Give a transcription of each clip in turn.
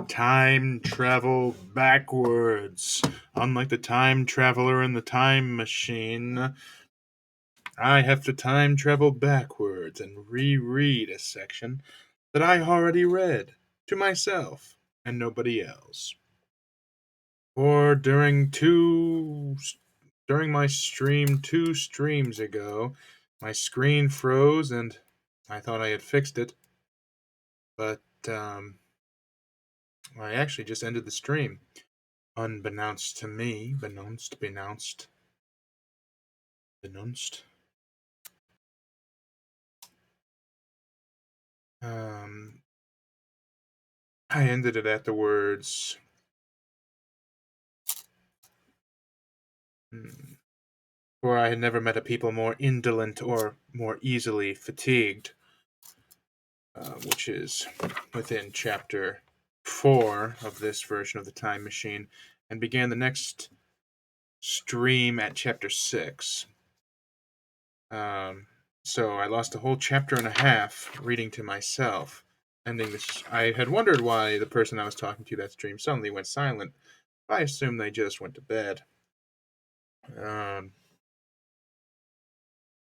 Time travel backwards. Unlike the time traveler in the time machine, I have to time travel backwards and reread a section that I already read to myself and nobody else. Or during my stream 2 streams ago, my screen froze and I thought I had fixed it, but I actually just ended the stream. Unbeknownst to me, benounced. Um, I ended it at the words, for I had never met a people more indolent or more easily fatigued, which is within chapter 4 of this version of the Time Machine, and began the next stream at chapter 6. So I lost a whole chapter and a half reading to myself. Ending this, I had wondered why the person I was talking to that stream suddenly went silent. I assumed they just went to bed. Um,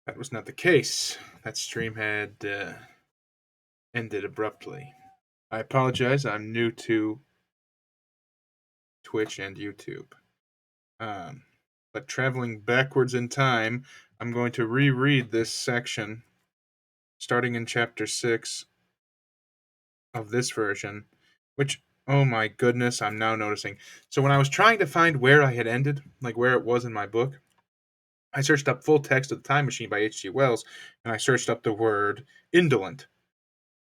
that was not the case. That stream had ended abruptly. I apologize. I'm new to Twitch and YouTube. But traveling backwards in time, I'm going to reread this section, starting in chapter 6 of this version, which, oh my goodness, I'm now noticing. So when I was trying to find where I had ended, like where it was in my book, I searched up Full Text of the Time Machine by H.G. Wells, and I searched up the word indolent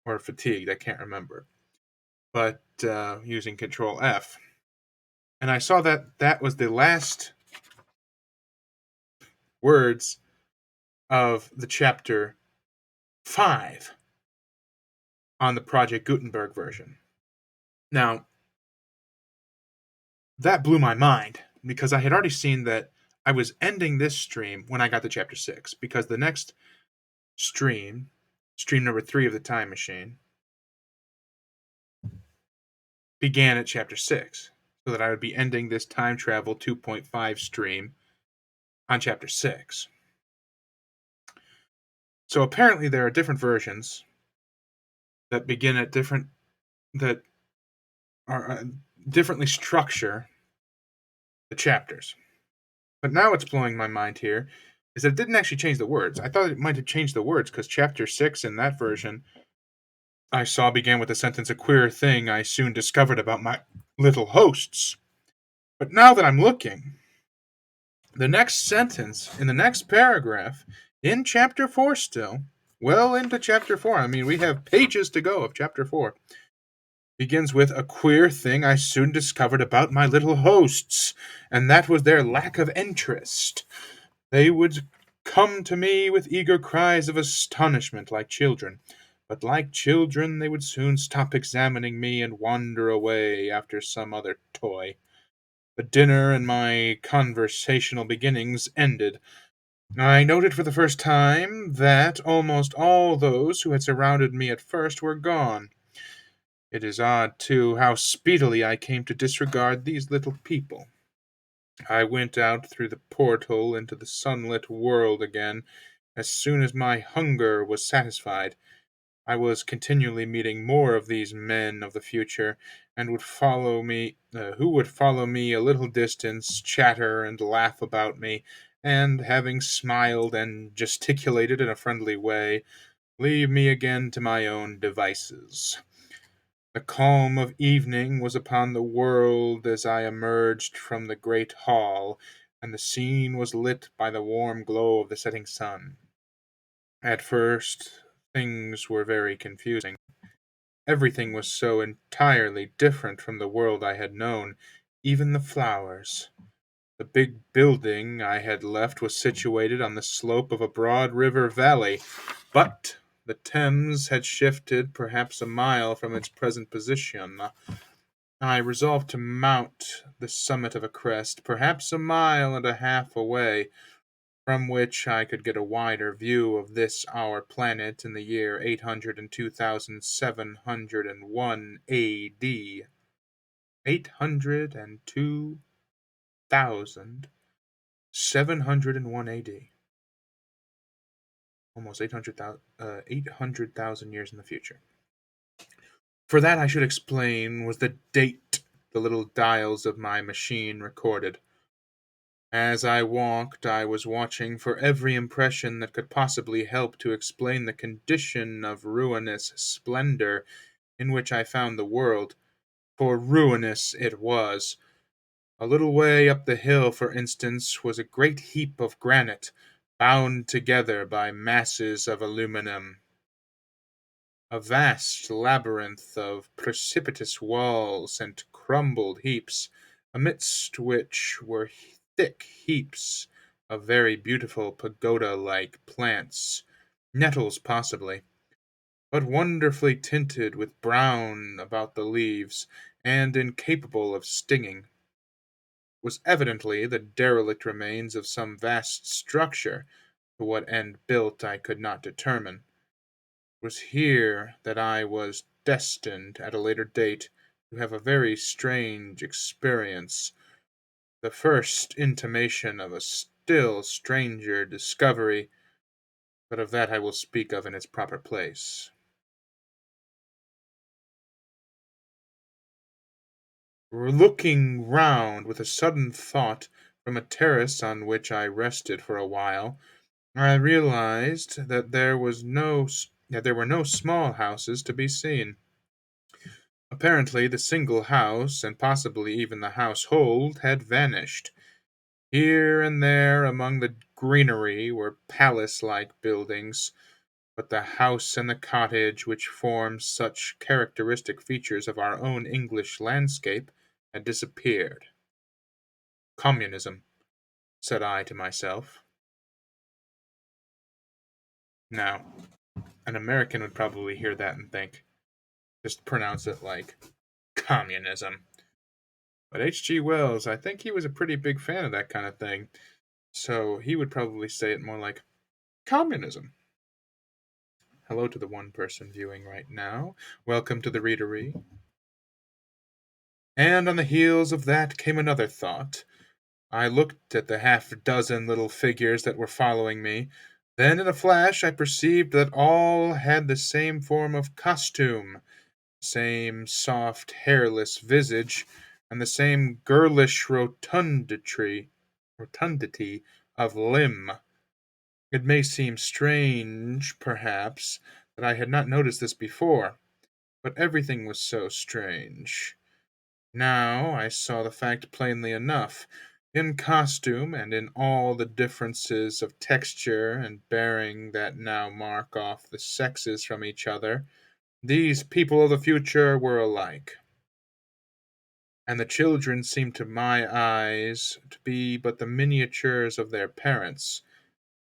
or fatigued. I can't remember, but using Control F, and I saw that was the last words of the chapter 5 on the Project Gutenberg version. Now, that blew my mind because I had already seen that I was ending this stream when I got to chapter 6, because the next stream number 3 of the Time Machine, began at chapter 6, so that I would be ending this time travel 2.5 stream on chapter 6. So apparently there are different versions that begin at that are differently structure the chapters. But now what's blowing my mind here is that it didn't actually change the words. I thought it might have changed the words because chapter 6 in that version I saw began with the sentence, "A queer thing I soon discovered about my little hosts." But now that I'm looking, the next sentence in the next paragraph in chapter 4 still, well into chapter 4, I mean, we have pages to go of chapter 4, begins with, "A queer thing I soon discovered about my little hosts, and that was their lack of interest. They would come to me with eager cries of astonishment like children, but like children they would soon stop examining me and wander away after some other toy. The dinner and my conversational beginnings ended, I noted for the first time that almost all those who had surrounded me at first were gone. It is odd, too, how speedily I came to disregard these little people. I went out through the porthole into the sunlit world again as soon as my hunger was satisfied. I was continually meeting more of these men of the future, and who would follow me a little distance, chatter and laugh about me, and having smiled and gesticulated in a friendly way, leave me again to my own devices. The calm of evening was upon the world as I emerged from the great hall, and the scene was lit by the warm glow of the setting sun. At first, things were very confusing. Everything was so entirely different from the world I had known, even the flowers. The big building I had left was situated on the slope of a broad river valley, but the Thames had shifted perhaps a mile from its present position. I resolved to mount the summit of a crest, perhaps a mile and a half away, from which I could get a wider view of this our planet in the year 802,701 A.D. 802,701 AD. Almost 800,000 years in the future. For that I should explain was the date the little dials of my machine recorded. As I walked, I was watching for every impression that could possibly help to explain the condition of ruinous splendor in which I found the world, for ruinous it was. A little way up the hill, for instance, was a great heap of granite, bound together by masses of aluminum. A vast labyrinth of precipitous walls and crumbled heaps, amidst which were thick heaps of very beautiful pagoda-like plants, nettles possibly, but wonderfully tinted with brown about the leaves, and incapable of stinging, was evidently the derelict remains of some vast structure, to what end built I could not determine. It was here that I was destined, at a later date, to have a very strange experience, the first intimation of a still stranger discovery, but of that I will speak of in its proper place. Looking round with a sudden thought from a terrace on which I rested for a while, I realized that there were no small houses to be seen. Apparently the single house, and possibly even the household, had vanished. Here and there among the greenery were palace-like buildings, but the house and the cottage which form such characteristic features of our own English landscape had disappeared. Communism, said I to myself. Now, an American would probably hear that and think, just pronounce it like communism. But H.G. Wells, I think he was a pretty big fan of that kind of thing, so he would probably say it more like communism. Hello to the one person viewing right now. Welcome to the Readery. And on the heels of that came another thought. I looked at the half-dozen little figures that were following me. Then in a flash I perceived that all had the same form of costume, same soft, hairless visage, and the same girlish rotundity of limb. It may seem strange, perhaps, that I had not noticed this before, but everything was so strange. Now I saw the fact plainly enough. In costume, and in all the differences of texture and bearing that now mark off the sexes from each other, these people of the future were alike. And the children seemed to my eyes to be but the miniatures of their parents.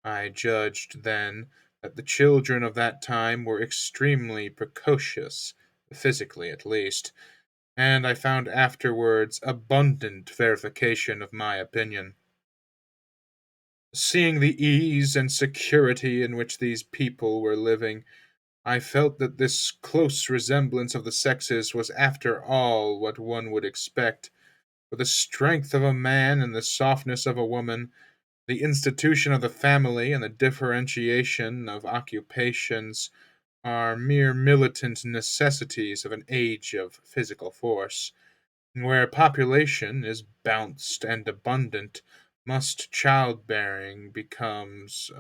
I judged, then, that the children of that time were extremely precocious, physically at least, and I found afterwards abundant verification of my opinion. Seeing the ease and security in which these people were living, I felt that this close resemblance of the sexes was after all what one would expect, for the strength of a man and the softness of a woman, the institution of the family and the differentiation of occupations, are mere militant necessities of an age of physical force. Where population is bounced and abundant, must childbearing becomes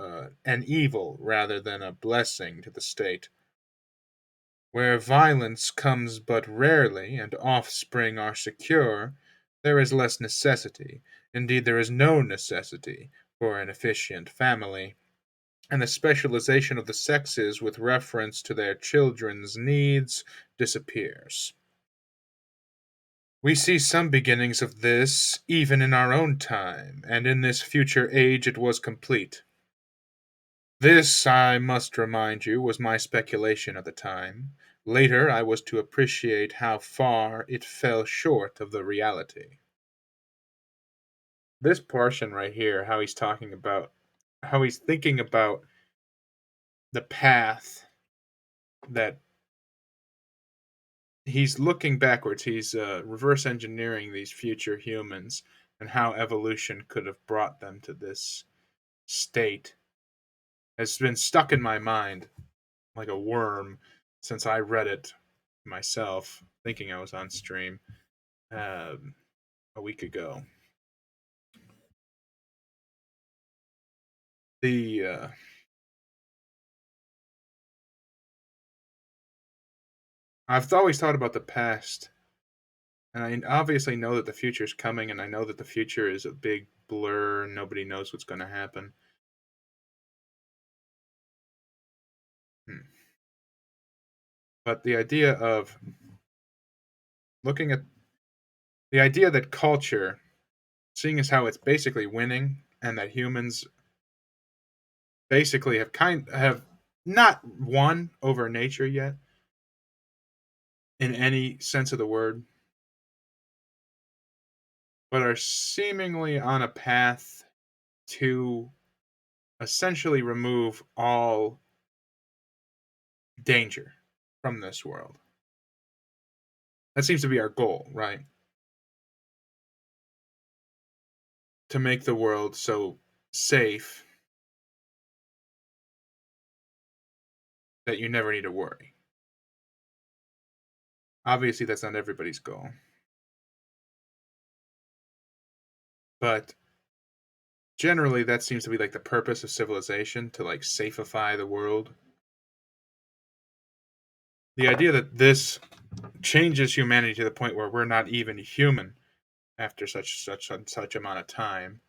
an evil rather than a blessing to the state. Where violence comes but rarely and offspring are secure, there is less necessity, indeed there is no necessity, for an efficient family, and the specialization of the sexes with reference to their children's needs disappears. We see some beginnings of this even in our own time, and in this future age it was complete. This, I must remind you, was my speculation at the time. Later I was to appreciate how far it fell short of the reality. This portion right here, how he's thinking about the path that he's looking backwards. He's reverse engineering these future humans and how evolution could have brought them to this state. Has been stuck in my mind like a worm since I read it myself, thinking I was on stream um, a week ago. The I've always thought about the past, and I obviously know that the future is coming, and I know that the future is a big blur, and nobody knows what's going to happen. Hmm. But the idea of looking at the idea that culture, seeing as how it's basically winning, and that humans basically have not won over nature yet in any sense of the word, but are seemingly on a path to essentially remove all danger from this world. That seems to be our goal, right? To make the world so safe that you never need to worry. Obviously, that's not everybody's goal, but generally, that seems to be like the purpose of civilization, to like safify the world. The idea that this changes humanity to the point where we're not even human after such amount of time,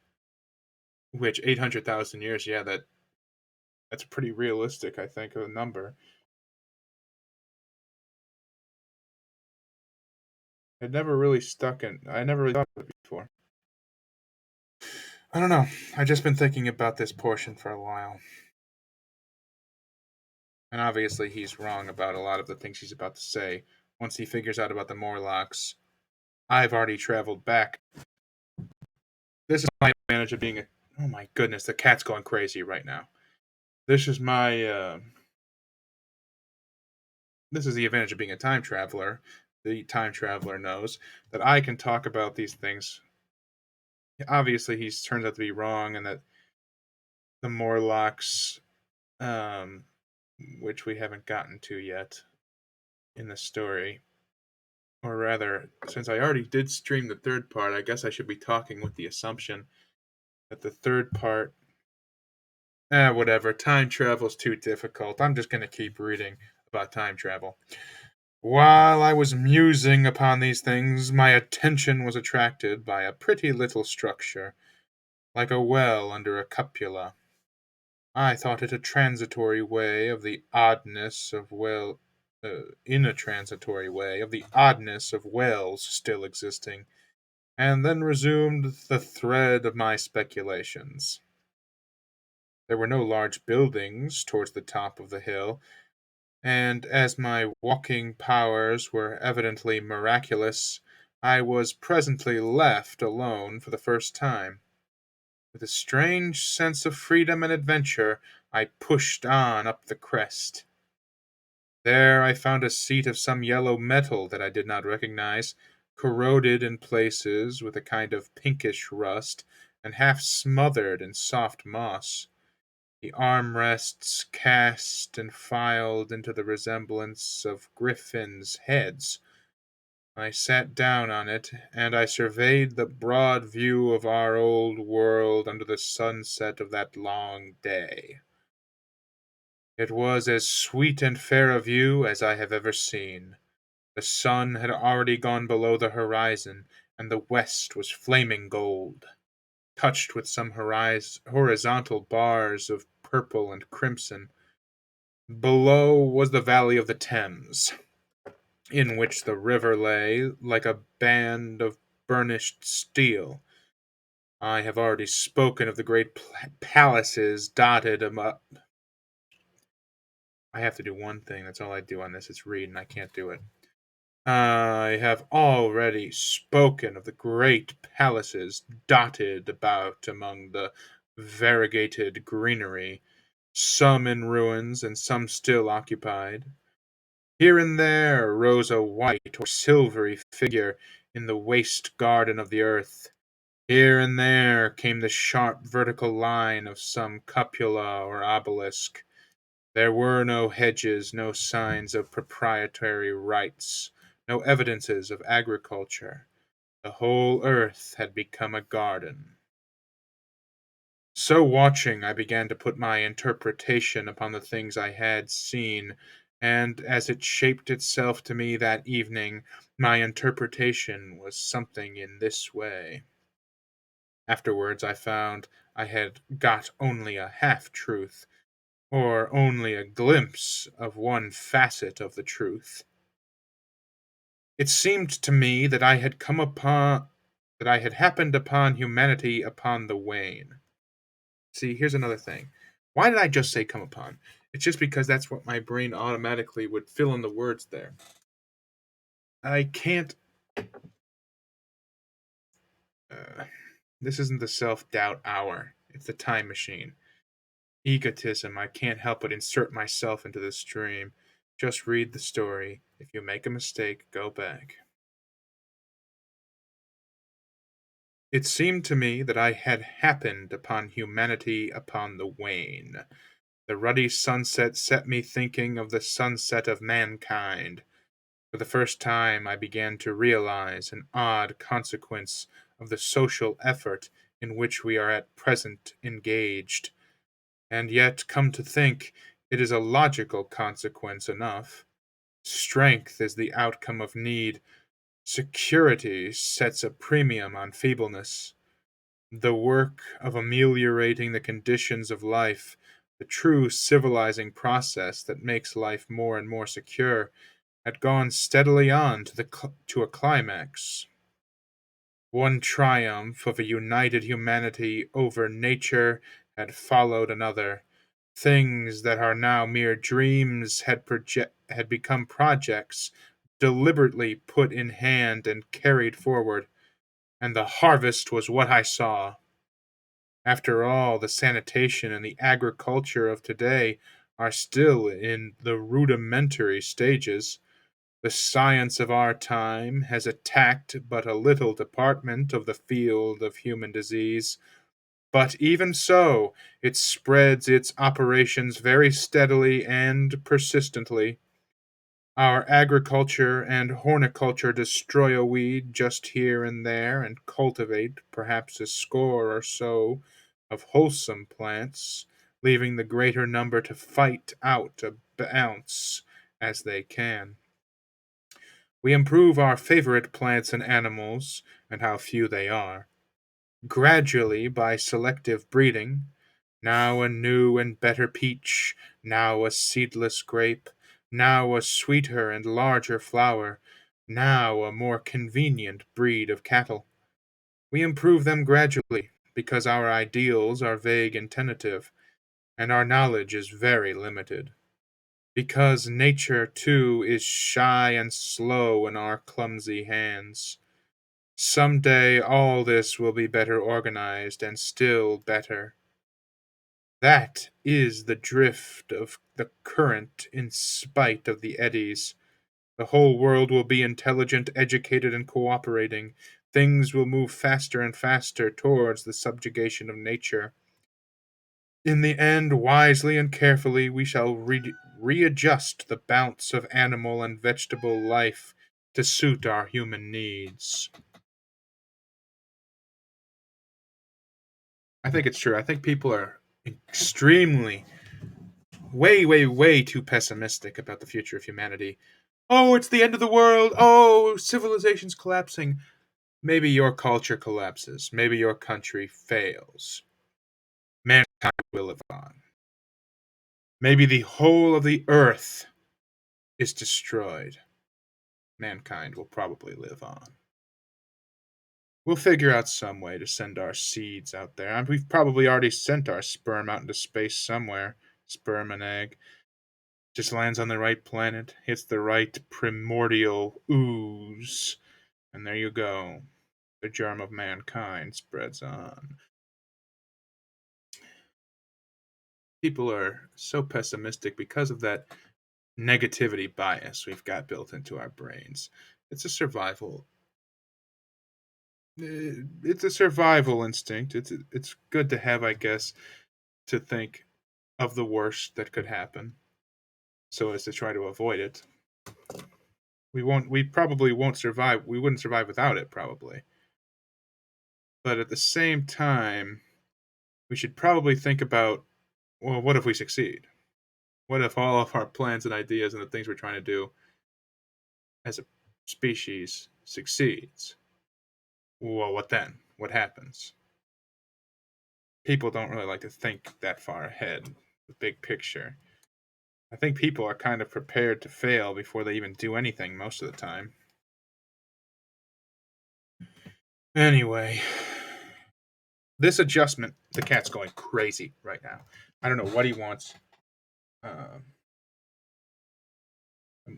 which 800,000 years, yeah, that's pretty realistic, I think, of a number. It never really stuck in. I never really thought of it before. I don't know. I've just been thinking about this portion for a while. And obviously, he's wrong about a lot of the things he's about to say. Once he figures out about the Morlocks, I've already traveled back. This is my advantage of being a. Oh my goodness, the cat's going crazy right now. This is my. This is the advantage of being a time traveler. The time traveler knows that I can talk about these things. Obviously, he turns out to be wrong, and that the Morlocks, um, which we haven't gotten to yet in the story, or rather, since I already did stream the third part, I guess I should be talking with the assumption that the third part, whatever, time travel's too difficult. I'm just going to keep reading about time travel. While I was musing upon these things, my attention was attracted by a pretty little structure, like a well under a cupola. I thought it a transitory way of the oddness of in a transitory way of the oddness of wells still existing, and then resumed the thread of my speculations. There were no large buildings towards the top of the hill, and as my walking powers were evidently miraculous, I was presently left alone for the first time. With a strange sense of freedom and adventure, I pushed on up the crest. There I found a seat of some yellow metal that I did not recognize, corroded in places with a kind of pinkish rust, and half smothered in soft moss. The armrests cast and filed into the resemblance of griffins' heads. I sat down on it, and I surveyed the broad view of our old world under the sunset of that long day. It was as sweet and fair a view as I have ever seen. The sun had already gone below the horizon, and the west was flaming gold, touched with some horizontal bars of purple and crimson. Below was the valley of the Thames, in which the river lay like a band of burnished steel. I have already spoken of the great palaces dotted among. I have to do one thing. That's all I do on this. It's read, and I can't do it. I have already spoken of the great palaces dotted about among the variegated greenery, some in ruins and some still occupied. Here and there rose a white or silvery figure in the waste garden of the earth. Here and there came the sharp vertical line of some cupola or obelisk. There were no hedges, no signs of proprietary rights, no evidences of agriculture. The whole earth had become a garden. So watching, I began to put my interpretation upon the things I had seen, and as it shaped itself to me that evening, my interpretation was something in this way. Afterwards, I found I had got only a half truth, or only a glimpse of one facet of the truth. It seemed to me that I had happened upon humanity upon the wane. See, here's another thing. Why did I just say come upon? It's just because that's what my brain automatically would fill in the words there. I can't. Uh, this isn't the self doubt hour, it's the time machine. Egotism, I can't help but insert myself into the stream. Just read the story. If you make a mistake, go back. It seemed to me that I had happened upon humanity upon the wane. The ruddy sunset set me thinking of the sunset of mankind. For the first time, I began to realize an odd consequence of the social effort in which we are at present engaged. And yet, come to think, it is a logical consequence enough. Strength is the outcome of need. Security sets a premium on feebleness. The work of ameliorating the conditions of life, the true civilizing process that makes life more and more secure, had gone steadily on to a climax. One triumph of a united humanity over nature had followed another. Things that are now mere dreams had become projects deliberately put in hand and carried forward, and the harvest was what I saw. After all, the sanitation and the agriculture of today are still in the rudimentary stages. The science of our time has attacked but a little department of the field of human disease, but even so, it spreads its operations very steadily and persistently. Our agriculture and horticulture destroy a weed just here and there and cultivate perhaps a score or so of wholesome plants, leaving the greater number to fight out a bounce as they can. We improve our favorite plants and animals, and how few they are, gradually by selective breeding, now a new and better peach, now a seedless grape, now a sweeter and larger flower, now a more convenient breed of cattle. We improve them gradually, because our ideals are vague and tentative, and our knowledge is very limited. Because nature, too, is shy and slow in our clumsy hands. Some day all this will be better organized and still better. That is the drift of the current in spite of the eddies. The whole world will be intelligent, educated, and cooperating. Things will move faster and faster towards the subjugation of nature. In the end, wisely and carefully, we shall readjust the bounce of animal and vegetable life to suit our human needs. I think it's true. I think people are extremely, way, way, way too pessimistic about the future of humanity. Oh, it's the end of the world. Oh, civilization's collapsing. Maybe your culture collapses. Maybe your country fails. Mankind will live on. Maybe the whole of the earth is destroyed. Mankind will probably live on. We'll figure out some way to send our seeds out there. And we've probably already sent our sperm out into space somewhere. Sperm and egg. Just lands on the right planet, hits the right primordial ooze, and there you go. The germ of mankind spreads on. People are so pessimistic because of that negativity bias we've got built into our brains. It's a survival. It's a survival instinct. It's good to have, I guess, to think of the worst that could happen, so as to try to avoid it. We probably won't survive. We wouldn't survive without it, probably. But at the same time, we should probably think about, well, what if we succeed? What if all of our plans and ideas and the things we're trying to do as a species succeeds? Well, what then? What happens? People don't really like to think that far ahead, the big picture. I think people are kind of prepared to fail before they even do anything most of the time. Anyway, this adjustment, the cat's going crazy right now. I don't know what he wants, um,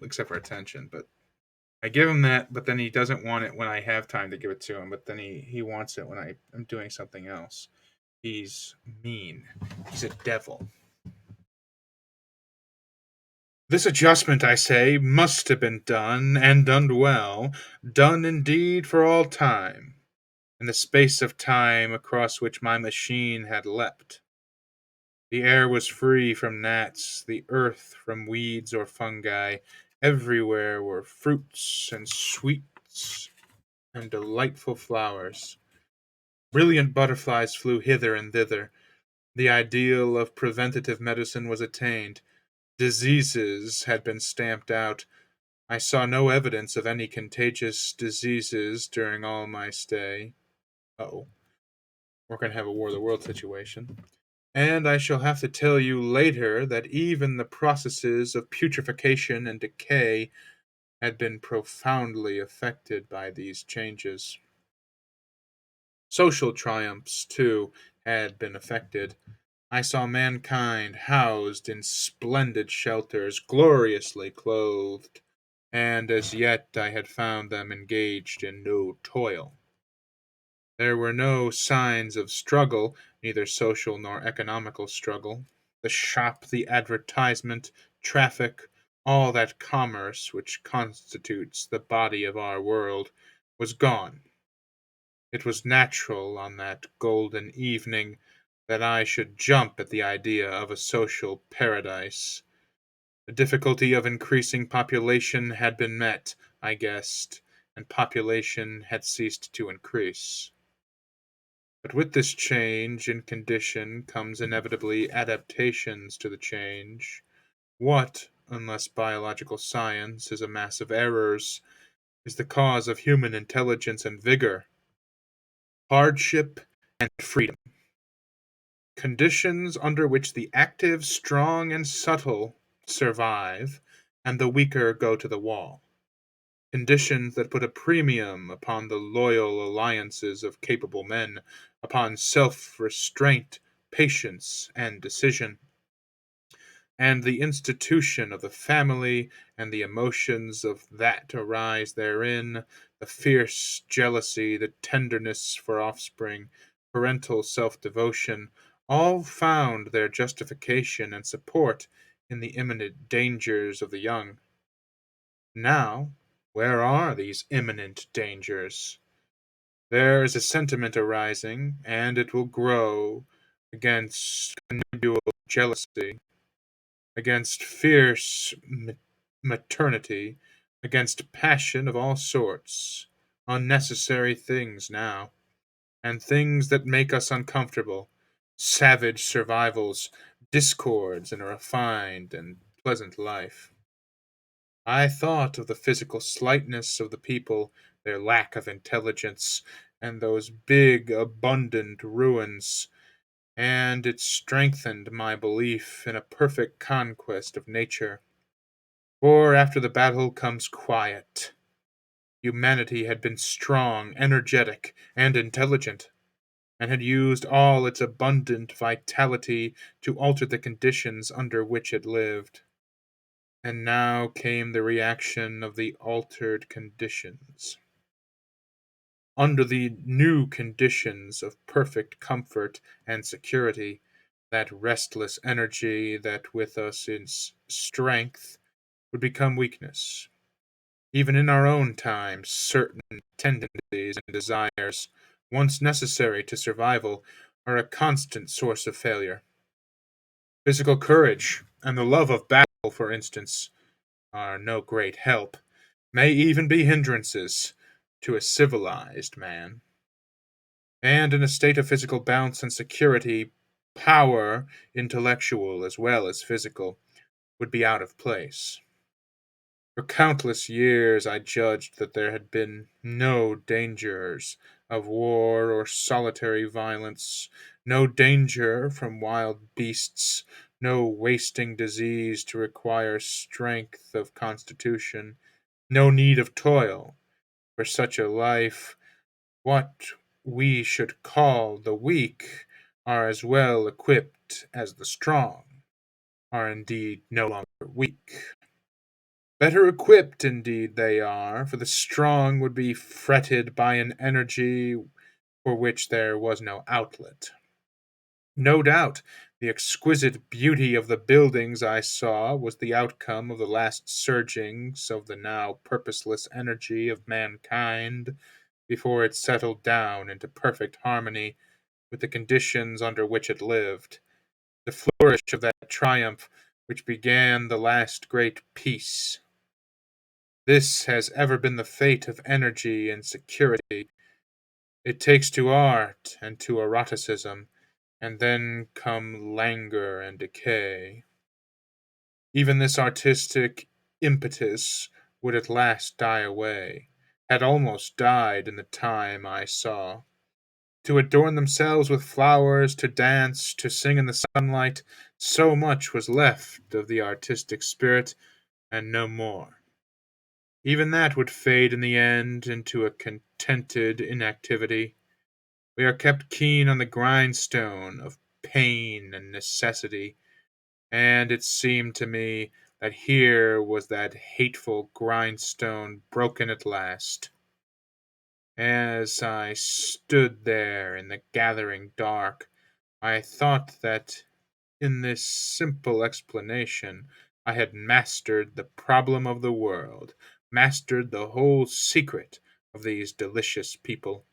except for attention, but I give him that, but then he doesn't want it when I have time to give it to him, but then he wants it when I'm doing something else. He's mean. He's a devil. This adjustment, I say, must have been done, and done well, done indeed for all time, in the space of time across which my machine had leapt. The air was free from gnats, the earth from weeds or fungi. Everywhere were fruits and sweets and delightful flowers. Brilliant butterflies flew hither and thither. The ideal of preventative medicine was attained. Diseases had been stamped out. I saw no evidence of any contagious diseases during all my stay. Oh, we're going to have a War of the World situation. And I shall have to tell you later that even the processes of putrefaction and decay had been profoundly affected by these changes. Social triumphs, too, had been affected. I saw mankind housed in splendid shelters, gloriously clothed, and as yet I had found them engaged in no toil. There were no signs of struggle, neither social nor economical struggle. The shop, the advertisement, traffic, all that commerce which constitutes the body of our world, was gone. It was natural on that golden evening that I should jump at the idea of a social paradise. The difficulty of increasing population had been met, I guessed, and population had ceased to increase. But with this change in condition comes inevitably adaptations to the change. What, unless biological science is a mass of errors, is the cause of human intelligence and vigor? Hardship and freedom. Conditions under which the active, strong, and subtle survive, and the weaker go to the wall. Conditions that put a premium upon the loyal alliances of capable men, upon self-restraint, patience, and decision. And the institution of the family, and the emotions of that arise therein, the fierce jealousy, the tenderness for offspring, parental self-devotion, all found their justification and support in the imminent dangers of the young. Now, where are these imminent dangers? There is a sentiment arising, and it will grow, against connubial jealousy, against fierce maternity, against passion of all sorts, unnecessary things now, and things that make us uncomfortable, savage survivals, discords in a refined and pleasant life. I thought of the physical slightness of the people, their lack of intelligence, and those big, abundant ruins, and it strengthened my belief in a perfect conquest of nature. For after the battle comes quiet. Humanity had been strong, energetic, and intelligent, and had used all its abundant vitality to alter the conditions under which it lived. And now came the reaction of the altered conditions. Under the new conditions of perfect comfort and security, that restless energy that with us is strength would become weakness. Even in our own time, certain tendencies and desires, once necessary to survival, are a constant source of failure. Physical courage and the love of battle, for instance, are no great help, may even be hindrances to a civilized man. And in a state of physical balance and security, power, intellectual as well as physical, would be out of place. For countless years I judged that there had been no dangers of war or solitary violence, no danger from wild beasts, no wasting disease to require strength of constitution, no need of toil. For such a life, what we should call the weak are as well equipped as the strong, are indeed no longer weak. Better equipped, indeed, they are, for the strong would be fretted by an energy for which there was no outlet. No doubt, the exquisite beauty of the buildings I saw was the outcome of the last surgings of the now purposeless energy of mankind before it settled down into perfect harmony with the conditions under which it lived, the flourish of that triumph which began the last great peace. This has ever been the fate of energy and security. It takes to art and to eroticism, and then come languor and decay. Even this artistic impetus would at last die away, had almost died in the time I saw. To adorn themselves with flowers, to dance, to sing in the sunlight, so much was left of the artistic spirit, and no more. Even that would fade in the end into a contented inactivity. We are kept keen on the grindstone of pain and necessity, and it seemed to me that here was that hateful grindstone broken at last. As I stood there in the gathering dark, I thought that in this simple explanation I had mastered the problem of the world, mastered the whole secret of these delicious people.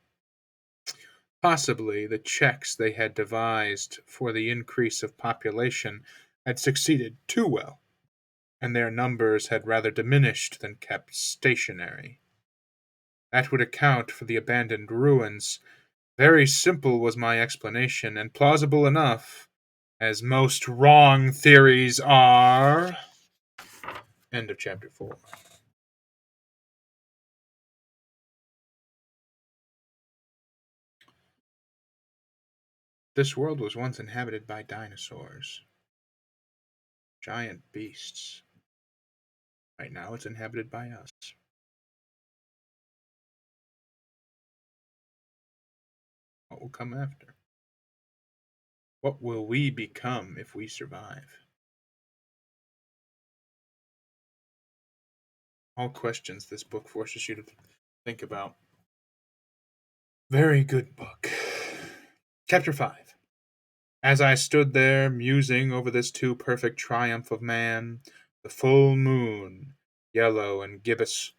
Possibly the checks they had devised for the increase of population had succeeded too well, and their numbers had rather diminished than kept stationary. That would account for the abandoned ruins. Very simple was my explanation, and plausible enough, as most wrong theories are. End of chapter 4. This world was once inhabited by dinosaurs, giant beasts. Right now it's inhabited by us. What will come after? What will we become if we survive? All questions this book forces you to think about. Very good book. Chapter 5. As I stood there musing over this too perfect triumph of man, the full moon, yellow and gibbous,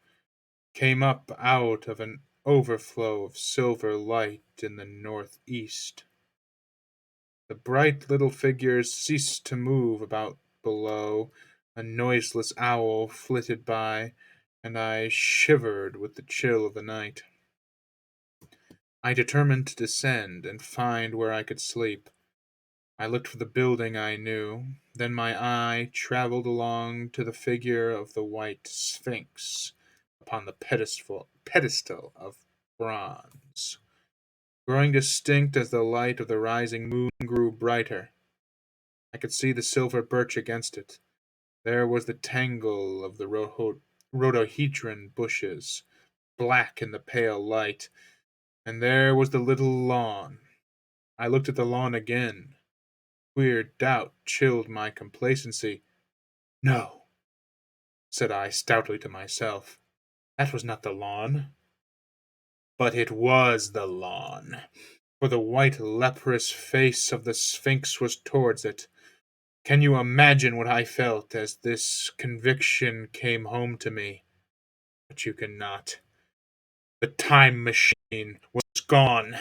came up out of an overflow of silver light in the northeast. The bright little figures ceased to move about below, a noiseless owl flitted by, and I shivered with the chill of the night. I determined to descend and find where I could sleep. I looked for the building I knew, then my eye traveled along to the figure of the white Sphinx upon the pedestal of bronze. Growing distinct as the light of the rising moon grew brighter, I could see the silver birch against it. There was the tangle of the rhododendron bushes, black in the pale light, and there was the little lawn. I looked at the lawn again. Queer doubt chilled my complacency. No, said I stoutly to myself, that was not the lawn. But it was the lawn, for the white leprous face of the Sphinx was towards it. Can you imagine what I felt as this conviction came home to me? But you cannot. The time machine was gone.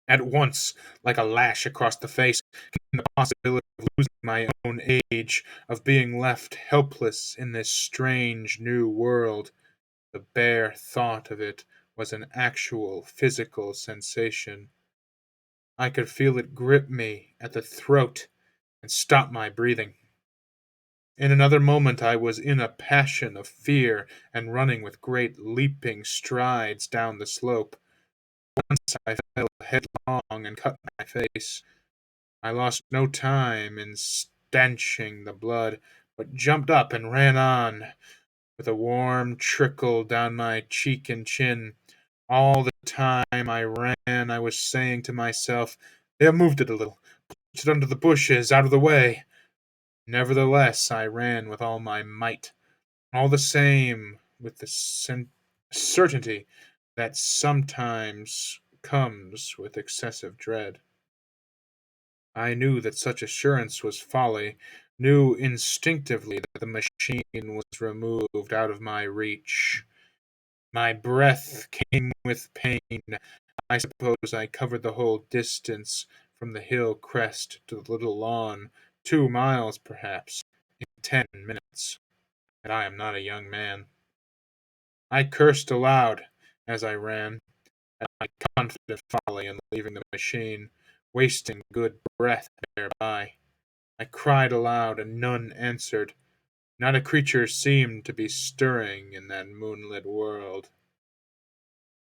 At once, like a lash across the face, came the possibility of losing my own age, of being left helpless in this strange new world. The bare thought of it was an actual physical sensation. I could feel it grip me at the throat and stop my breathing. In another moment I was in a passion of fear and running with great leaping strides down the slope. Once I fell headlong and cut my face. I lost no time in stanching the blood, but jumped up and ran on, with a warm trickle down my cheek and chin. All the time I ran, I was saying to myself, "They have moved it a little. Push it under the bushes, out of the way." Nevertheless, I ran with all my might, all the same with the certainty that sometimes comes with excessive dread. I knew that such assurance was folly, knew instinctively that the machine was removed out of my reach. My breath came with pain. I suppose I covered the whole distance from the hill crest to the little lawn, 2 miles perhaps, in 10 minutes, and I am not a young man. I cursed aloud as I ran, at my confident folly in leaving the machine, wasting good breath thereby. I cried aloud, and none answered. Not a creature seemed to be stirring in that moonlit world.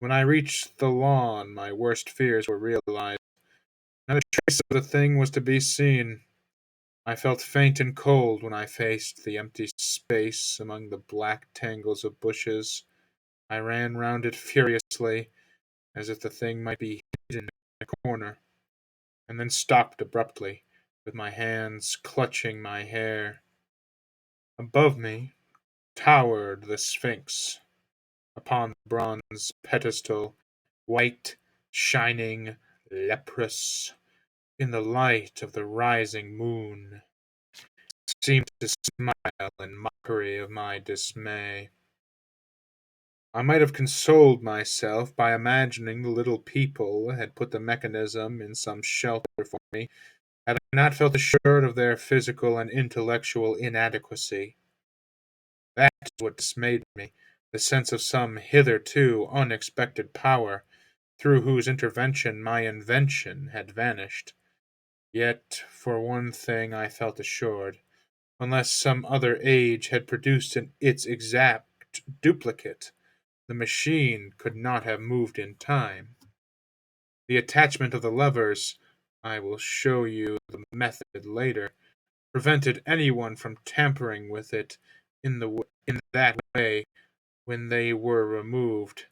When I reached the lawn, my worst fears were realized. Not a trace of the thing was to be seen. I felt faint and cold when I faced the empty space among the black tangles of bushes. I ran round it furiously, as if the thing might be hidden in a corner, and then stopped abruptly, with my hands clutching my hair. Above me towered the Sphinx, upon the bronze pedestal, white, shining, leprous, in the light of the rising moon, seemed to smile in mockery of my dismay. I might have consoled myself by imagining the little people had put the mechanism in some shelter for me, had I not felt assured of their physical and intellectual inadequacy. That is what dismayed me, the sense of some hitherto unexpected power, through whose intervention my invention had vanished. Yet for one thing I felt assured: unless some other age had produced its exact duplicate, the machine could not have moved in time. The attachment of the levers, I will show you the method later, prevented anyone from tampering with it in that way when they were removed.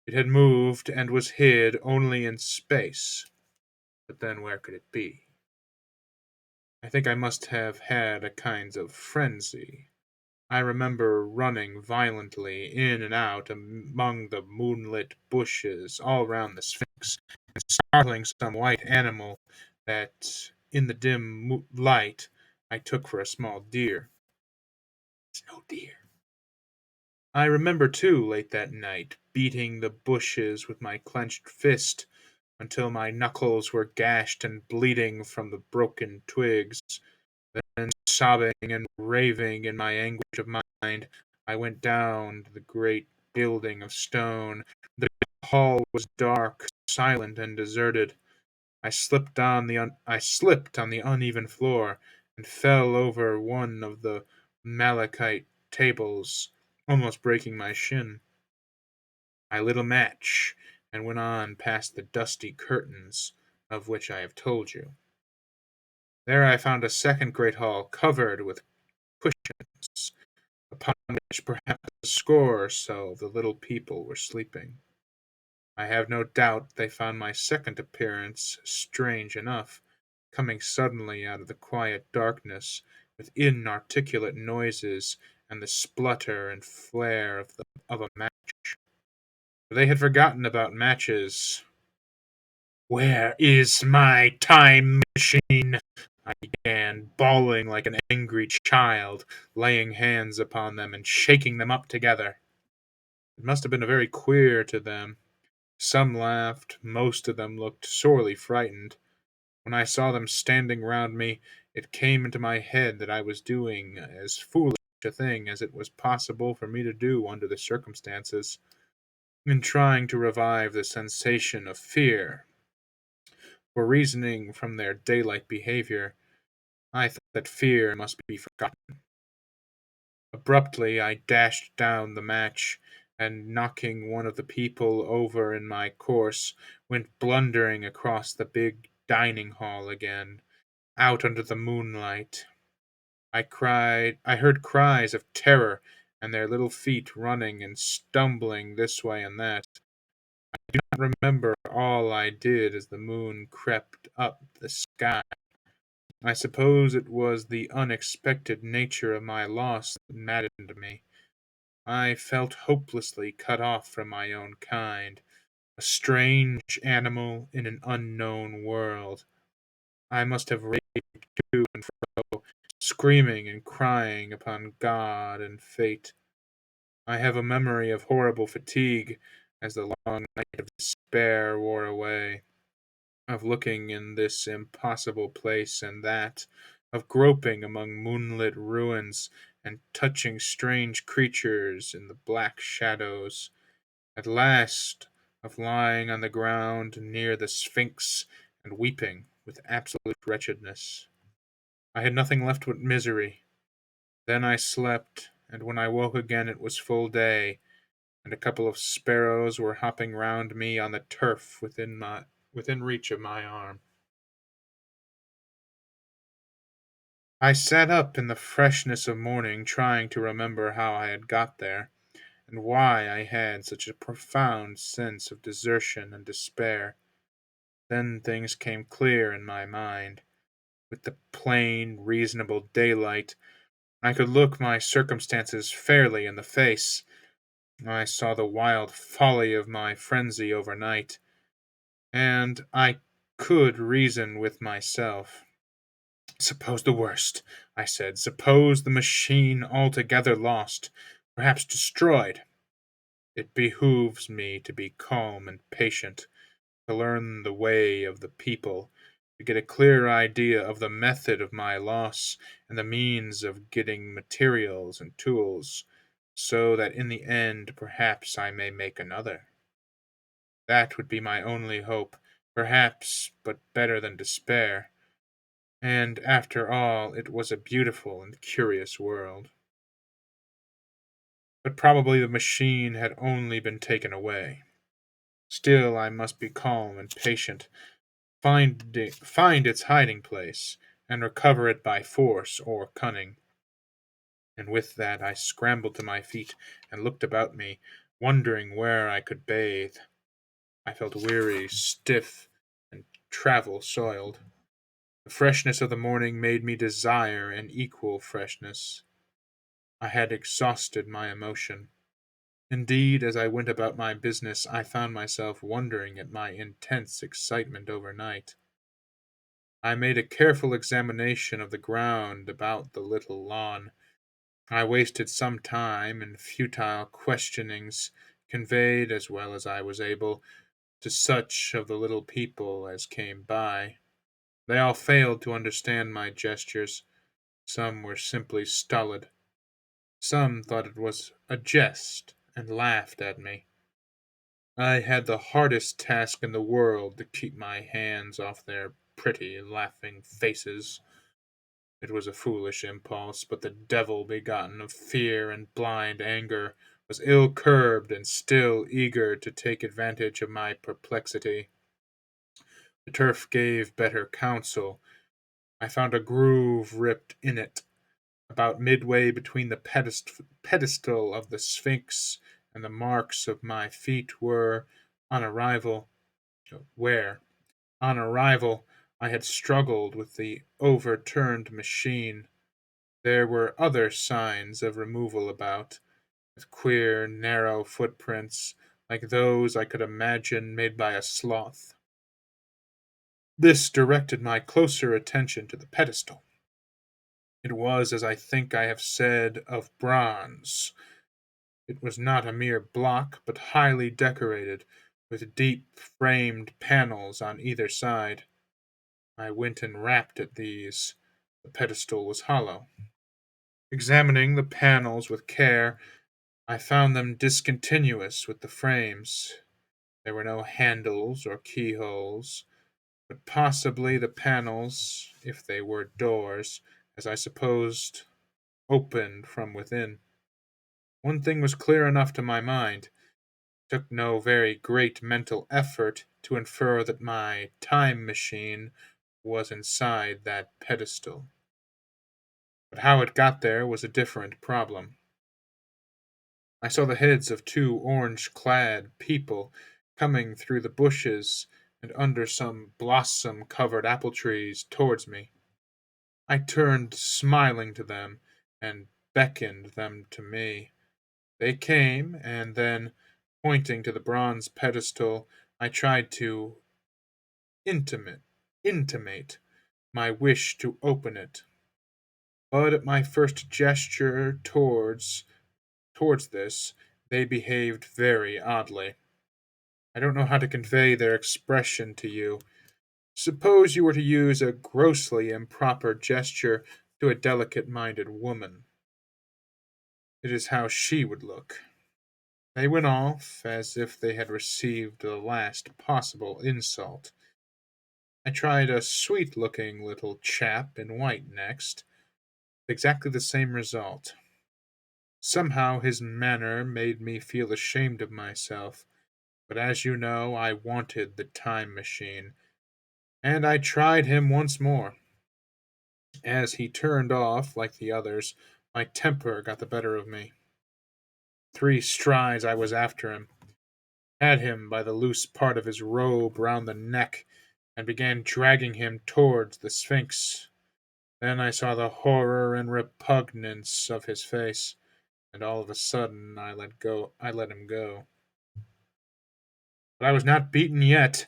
It had moved and was hid only in space. But then where could it be? I think I must have had a kind of frenzy. I remember running violently in and out among the moonlit bushes all round the Sphinx, and startling some white animal that, in the dim light, I took for a small deer. It's no deer. I remember, too, late that night, beating the bushes with my clenched fist until my knuckles were gashed and bleeding from the broken twigs. Then, sobbing and raving in my anguish of mind, I went down to the great building of stone. The hall was dark, silent, and deserted. I slipped on the uneven floor, and fell over one of the malachite tables, almost breaking my shin. I lit a match, and went on past the dusty curtains of which I have told you. There I found a second great hall, covered with cushions, upon which perhaps a score or so of the little people were sleeping. I have no doubt they found my second appearance strange enough, coming suddenly out of the quiet darkness, with inarticulate noises and the splutter and flare of a match. They had forgotten about matches. "Where is my time machine?" I began, bawling like an angry child, laying hands upon them and shaking them up together. It must have been very queer to them. Some laughed, most of them looked sorely frightened. When I saw them standing round me, it came into my head that I was doing as foolish a thing as it was possible for me to do under the circumstances, in trying to revive the sensation of fear. For reasoning from their daylight behavior, I thought that fear must be forgotten. Abruptly I dashed down the match, and knocking one of the people over in my course, went blundering across the big dining hall again, out under the moonlight. I heard cries of terror, and their little feet running and stumbling this way and that. I do not remember all I did as the moon crept up the sky. I suppose it was the unexpected nature of my loss that maddened me. I felt hopelessly cut off from my own kind, a strange animal in an unknown world. I must have raged to and fro, screaming and crying upon God and fate. I have a memory of horrible fatigue as the long night of despair wore away, of looking in this impossible place and that, of groping among moonlit ruins and touching strange creatures in the black shadows, at last of lying on the ground near the Sphinx and weeping with absolute wretchedness. I had nothing left but misery. Then I slept, and when I woke again it was full day, and a couple of sparrows were hopping round me on the turf within reach of my arm. I sat up in the freshness of morning trying to remember how I had got there, and why I had such a profound sense of desertion and despair. Then things came clear in my mind. With the plain, reasonable daylight, I could look my circumstances fairly in the face. I saw the wild folly of my frenzy overnight, and I could reason with myself. Suppose the worst, I said. Suppose the machine altogether lost, perhaps destroyed. It behooves me to be calm and patient, to learn the way of the people, to get a clear idea of the method of my loss and the means of getting materials and tools, so that in the end perhaps I may make another. That would be my only hope, perhaps, but better than despair. And after all, it was a beautiful and curious world. But probably the machine had only been taken away. Still, I must be calm and patient, find its hiding place, and recover it by force or cunning. And with that I scrambled to my feet and looked about me, wondering where I could bathe. I felt weary, stiff, and travel soiled. The freshness of the morning made me desire an equal freshness. I had exhausted my emotion. Indeed, as I went about my business, I found myself wondering at my intense excitement overnight. I made a careful examination of the ground about the little lawn. I wasted some time in futile questionings, conveyed as well as I was able to such of the little people as came by. They all failed to understand my gestures. Some were simply stolid. Some thought it was a jest and laughed at me. I had the hardest task in the world to keep my hands off their pretty, laughing faces. It was a foolish impulse, but the devil begotten of fear and blind anger was ill curbed and still eager to take advantage of my perplexity. The turf gave better counsel. I found a groove ripped in it, about midway between the pedestal of the Sphinx and the marks of my feet on arrival, where, on arrival, I had struggled with the overturned machine. There were other signs of removal about, with queer, narrow footprints, like those I could imagine made by a sloth. This directed my closer attention to the pedestal. It was, as I think I have said, of bronze. It was not a mere block, but highly decorated, with deep framed panels on either side. I went and rapped at these. The pedestal was hollow. Examining the panels with care, I found them discontinuous with the frames. There were no handles or keyholes, but possibly the panels, if they were doors, as I supposed, opened from within. One thing was clear enough to my mind. It took no very great mental effort to infer that my time machine was inside that pedestal. But how it got there was a different problem. I saw the heads of two orange clad people coming through the bushes and under some blossom covered apple trees towards me. I turned smiling to them and beckoned them to me. They came, and then, pointing to the bronze pedestal, I tried to intimate intimate my wish to open it. But at my first gesture towards this, they behaved very oddly. I don't know how to convey their expression to you. Suppose you were to use a grossly improper gesture to a delicate minded woman. It is how she would look. They went off as if they had received the last possible insult. I tried a sweet looking little chap in white next. Exactly the same result. Somehow his manner made me feel ashamed of myself, but as you know, I wanted the time machine, and I tried him once more. As he turned off like the others, my temper got the better of me. 3 strides I was after him, had him by the loose part of his robe round the neck, and began dragging him towards the Sphinx. Then I saw the horror and repugnance of his face, and all of a sudden I let him go. But I was not beaten yet.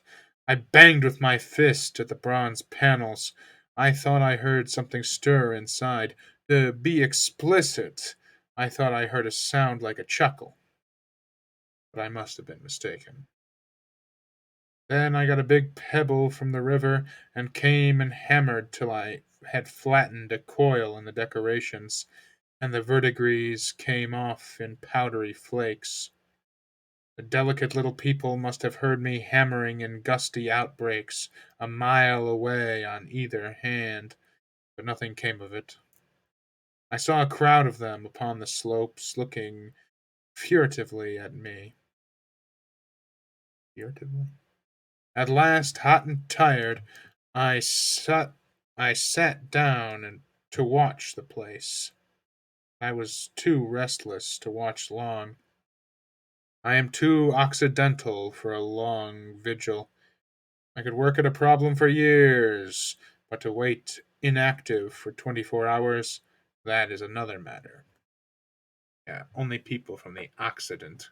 I banged with my fist at the bronze panels. I thought I heard something stir inside. To be explicit, I thought I heard a sound like a chuckle, but I must have been mistaken. Then I got a big pebble from the river and came and hammered till I had flattened a coil in the decorations, and the verdigris came off in powdery flakes. The delicate little people must have heard me hammering in gusty outbreaks a mile away on either hand, but nothing came of it. I saw a crowd of them upon the slopes looking furtively at me. Furtively? At last, hot and tired, I sat down to watch the place. I was too restless to watch long. I am too occidental for a long vigil. I could work at a problem for years, but to wait inactive for 24 hours, that is another matter. Yeah, only people from the Occident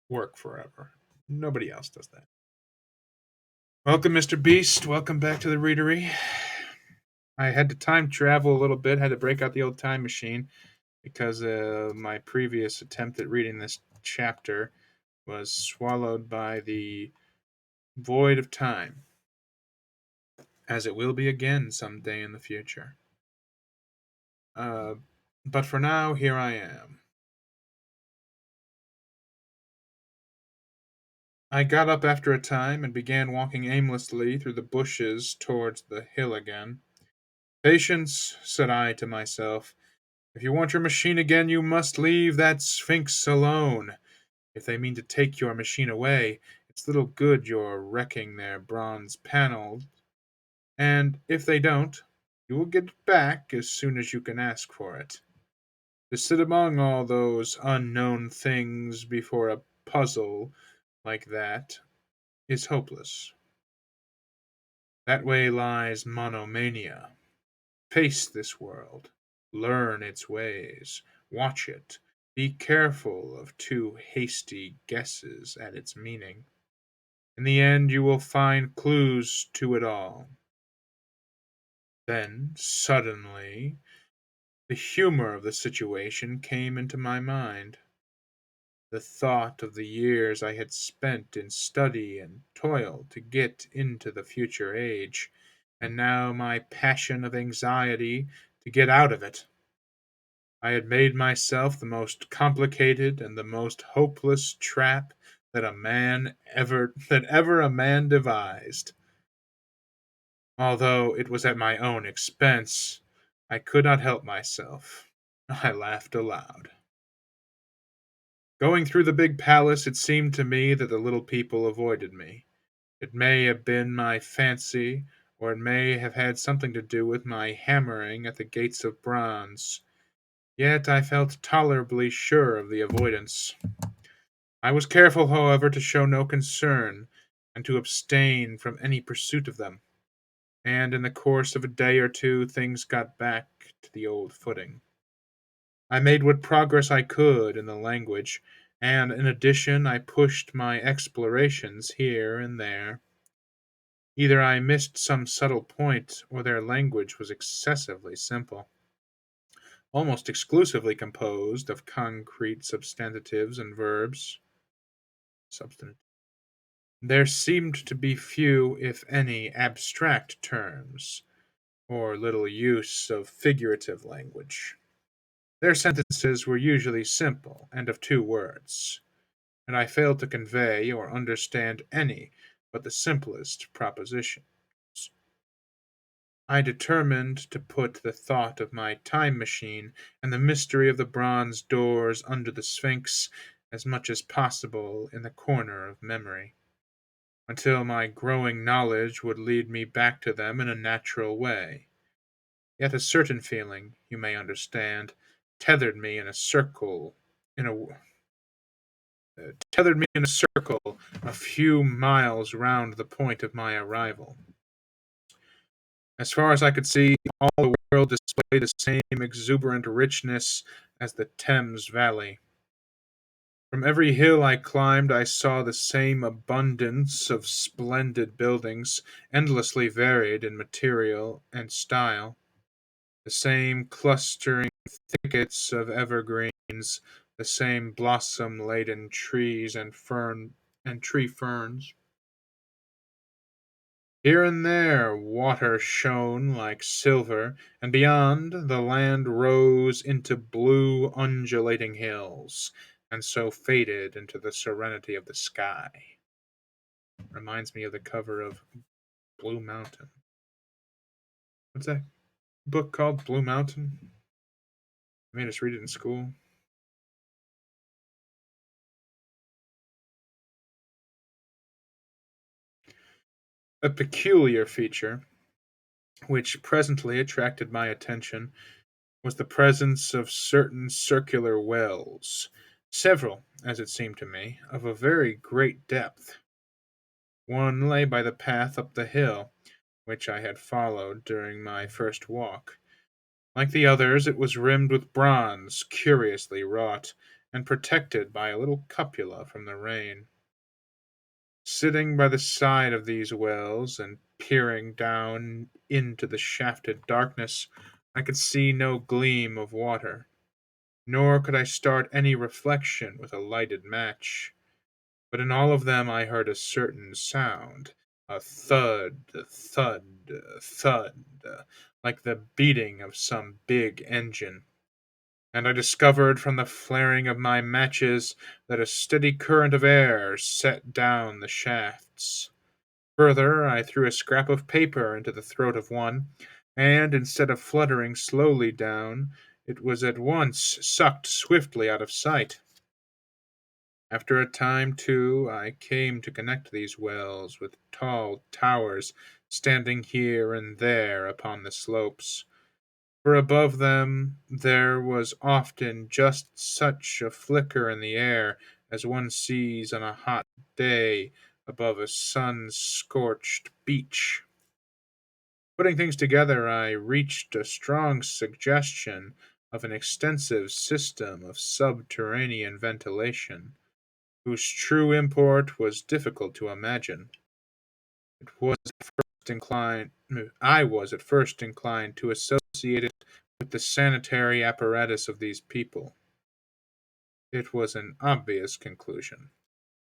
work forever. Nobody else does that. Welcome, Mr. Beast. Welcome back to the Readery. I had to time travel a little bit, had to break out the old time machine because my previous attempt at reading this chapter was swallowed by the void of time, as it will be again some day in the future. But for now, here I am. I got up after a time and began walking aimlessly through the bushes towards the hill again. Patience, said I to myself. If you want your machine again, you must leave that Sphinx alone. If they mean to take your machine away, it's little good your wrecking their bronze panels, and if they don't, you will get it back as soon as you can ask for it. To sit among all those unknown things before a puzzle like that is hopeless. That way lies monomania. Face this world, learn its ways, watch it, be careful of too hasty guesses at its meaning. In the end, you will find clues to it all. Then, suddenly, the humor of the situation came into my mind. The thought of the years I had spent in study and toil to get into the future age, and now my passion of anxiety to get out of it. I had made myself the most complicated and the most hopeless trap that ever a man devised. Although it was at my own expense, I could not help myself. I laughed aloud. Going through the big palace, it seemed to me that the little people avoided me. It may have been my fancy, or it may have had something to do with my hammering at the gates of bronze. Yet I felt tolerably sure of the avoidance. I was careful, however, to show no concern, and to abstain from any pursuit of them, and in the course of a day or two things got back to the old footing. I made what progress I could in the language, and in addition I pushed my explorations here and there. Either I missed some subtle point, or their language was excessively simple, almost exclusively composed of concrete substantives and verbs. Substantive. There seemed to be few, if any, abstract terms, or little use of figurative language. Their sentences were usually simple and of two words, and I failed to convey or understand any but the simplest propositions. I determined to put the thought of my time machine and the mystery of the bronze doors under the Sphinx as much as possible in the corner of memory, until my growing knowledge would lead me back to them in a natural way. Yet a certain feeling, you may understand, tethered me in a circle in a tethered me in a circle a few miles round the point of my arrival. As far as I could see, all the world displayed the same exuberant richness as the Thames Valley. From every hill I climbed I saw the same abundance of splendid buildings, endlessly varied in material and style, the same clustering thickets of evergreens, the same blossom-laden trees and tree ferns. Here and there water shone like silver, and beyond, the land rose into blue undulating hills, and so faded into the serenity of the sky. Reminds me of the cover of Blue Mountain. What's that book called? Blue Mountain? They made us read it in school. A peculiar feature, which presently attracted my attention, was the presence of certain circular wells, several, as it seemed to me, of a very great depth. One lay by the path up the hill, which I had followed during my first walk. Like the others, it was rimmed with bronze, curiously wrought, and protected by a little cupola from the rain. Sitting by the side of these wells, and peering down into the shafted darkness, I could see no gleam of water, nor could I start any reflection with a lighted match. But in all of them I heard a certain sound, a thud, thud, thud, like the beating of some big engine, and I discovered from the flaring of my matches that a steady current of air set down the shafts. Further, I threw a scrap of paper into the throat of one, and instead of fluttering slowly down, it was at once sucked swiftly out of sight. After a time, too, I came to connect these wells with tall towers standing here and there upon the slopes, for above them there was often just such a flicker in the air as one sees on a hot day above a sun-scorched beach. Putting things together, I reached a strong suggestion of an extensive system of subterranean ventilation, whose true import was difficult to imagine. It was at first inclined, I was at first inclined to associate it with the sanitary apparatus of these people. It was an obvious conclusion,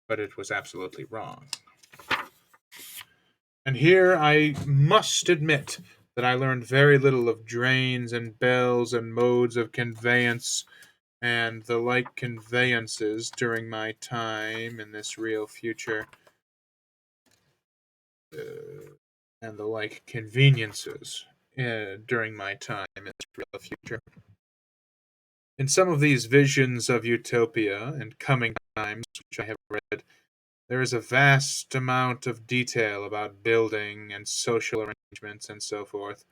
but it was absolutely wrong. And here I must admit that I learned very little of drains and bells and modes of conveyance and the like conveyances during my time in this real future, and the like conveniences during my time in this real future. In some of these visions of utopia and coming times which I have read, there is a vast amount of detail about building and social arrangements and so forth.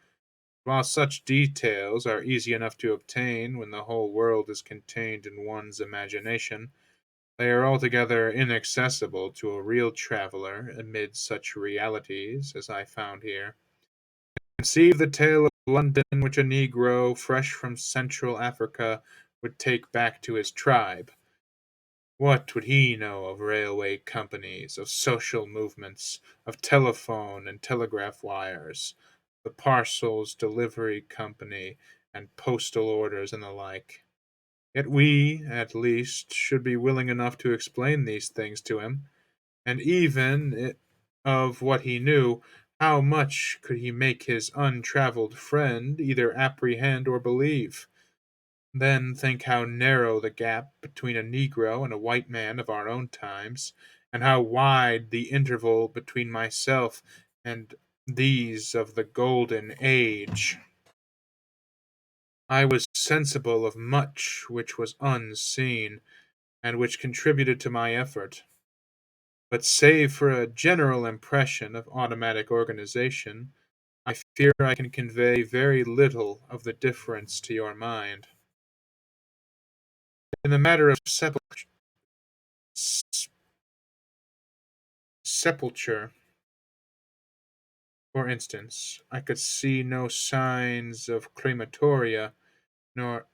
While such details are easy enough to obtain when the whole world is contained in one's imagination, they are altogether inaccessible to a real traveler amid such realities as I found here. Conceive the tale of London which a Negro fresh from Central Africa would take back to his tribe. What would he know of railway companies, of social movements, of telephone and telegraph wires, the parcels delivery company, and postal orders and the like? Yet we, at least, should be willing enough to explain these things to him, and even of what he knew, how much could he make his untravelled friend either apprehend or believe? Then think how narrow the gap between a Negro and a white man of our own times, and how wide the interval between myself and these of the Golden Age. I was sensible of much which was unseen, and which contributed to my effort. But save for a general impression of automatic organization, I fear I can convey very little of the difference to your mind. In the matter of sepulture, for instance, I could see no signs of crematoria, nor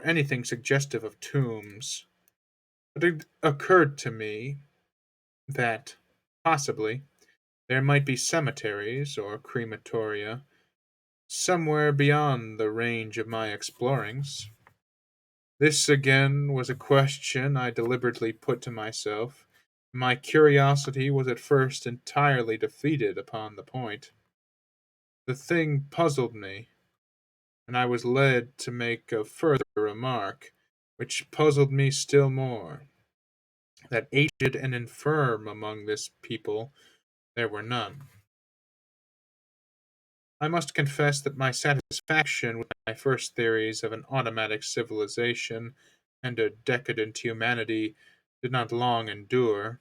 anything suggestive of tombs. But it occurred to me that, possibly, there might be cemeteries or crematoria somewhere beyond the range of my explorings. This again was a question I deliberately put to myself. My curiosity was at first entirely defeated upon the point. The thing puzzled me, and I was led to make a further remark, which puzzled me still more, that aged and infirm among this people there were none. I must confess that my satisfaction with my first theories of an automatic civilization and a decadent humanity did not long endure,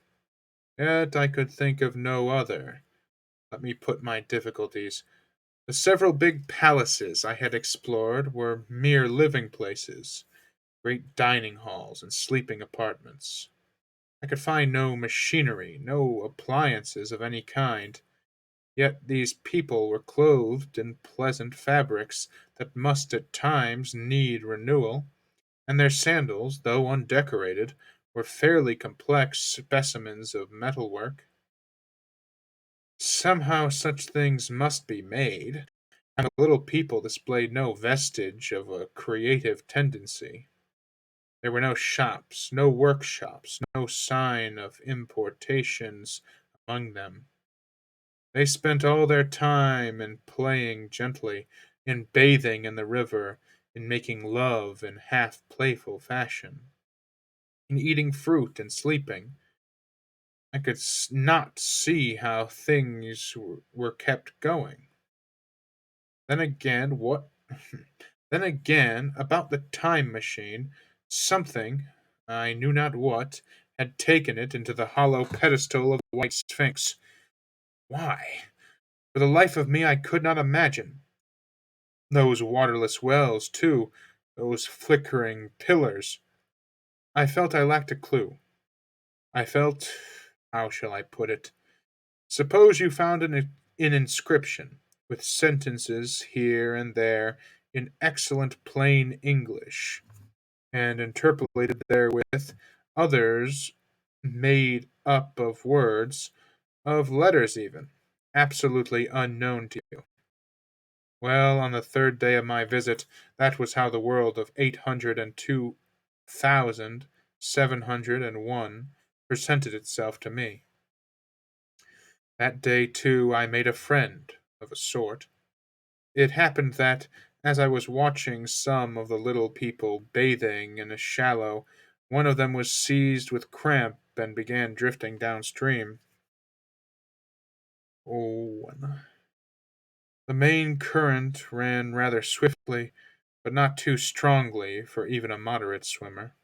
yet I could think of no other. Let me put my difficulties. The several big palaces I had explored were mere living places, great dining halls and sleeping apartments. I could find no machinery, no appliances of any kind. Yet these people were clothed in pleasant fabrics that must at times need renewal, and their sandals, though undecorated, were fairly complex specimens of metalwork. Somehow such things must be made, and the little people displayed no vestige of a creative tendency. There were no shops, no workshops, no sign of importations among them. They spent all their time in playing gently, in bathing in the river, in making love in half playful fashion, in eating fruit and sleeping. I could not see how things were kept going. Then again, what? Then again, about the time machine, something, I knew not what, had taken it into the hollow pedestal of the White Sphinx. Why? For the life of me I could not imagine. Those waterless wells, too, those flickering pillars. I felt I lacked a clue. I felt, how shall I put it? Suppose you found an inscription, with sentences here and there in excellent plain English. and interpolated therewith others made up of words, of letters even, absolutely unknown to you. Well, on the third day of my visit, that was how the world of 802,701 presented itself to me. That day, too, I made a friend, of a sort. It happened that, as I was watching some of the little people bathing in a shallow, one of them was seized with cramp and began drifting downstream. Oh, the main current ran rather swiftly, but not too strongly for even a moderate swimmer.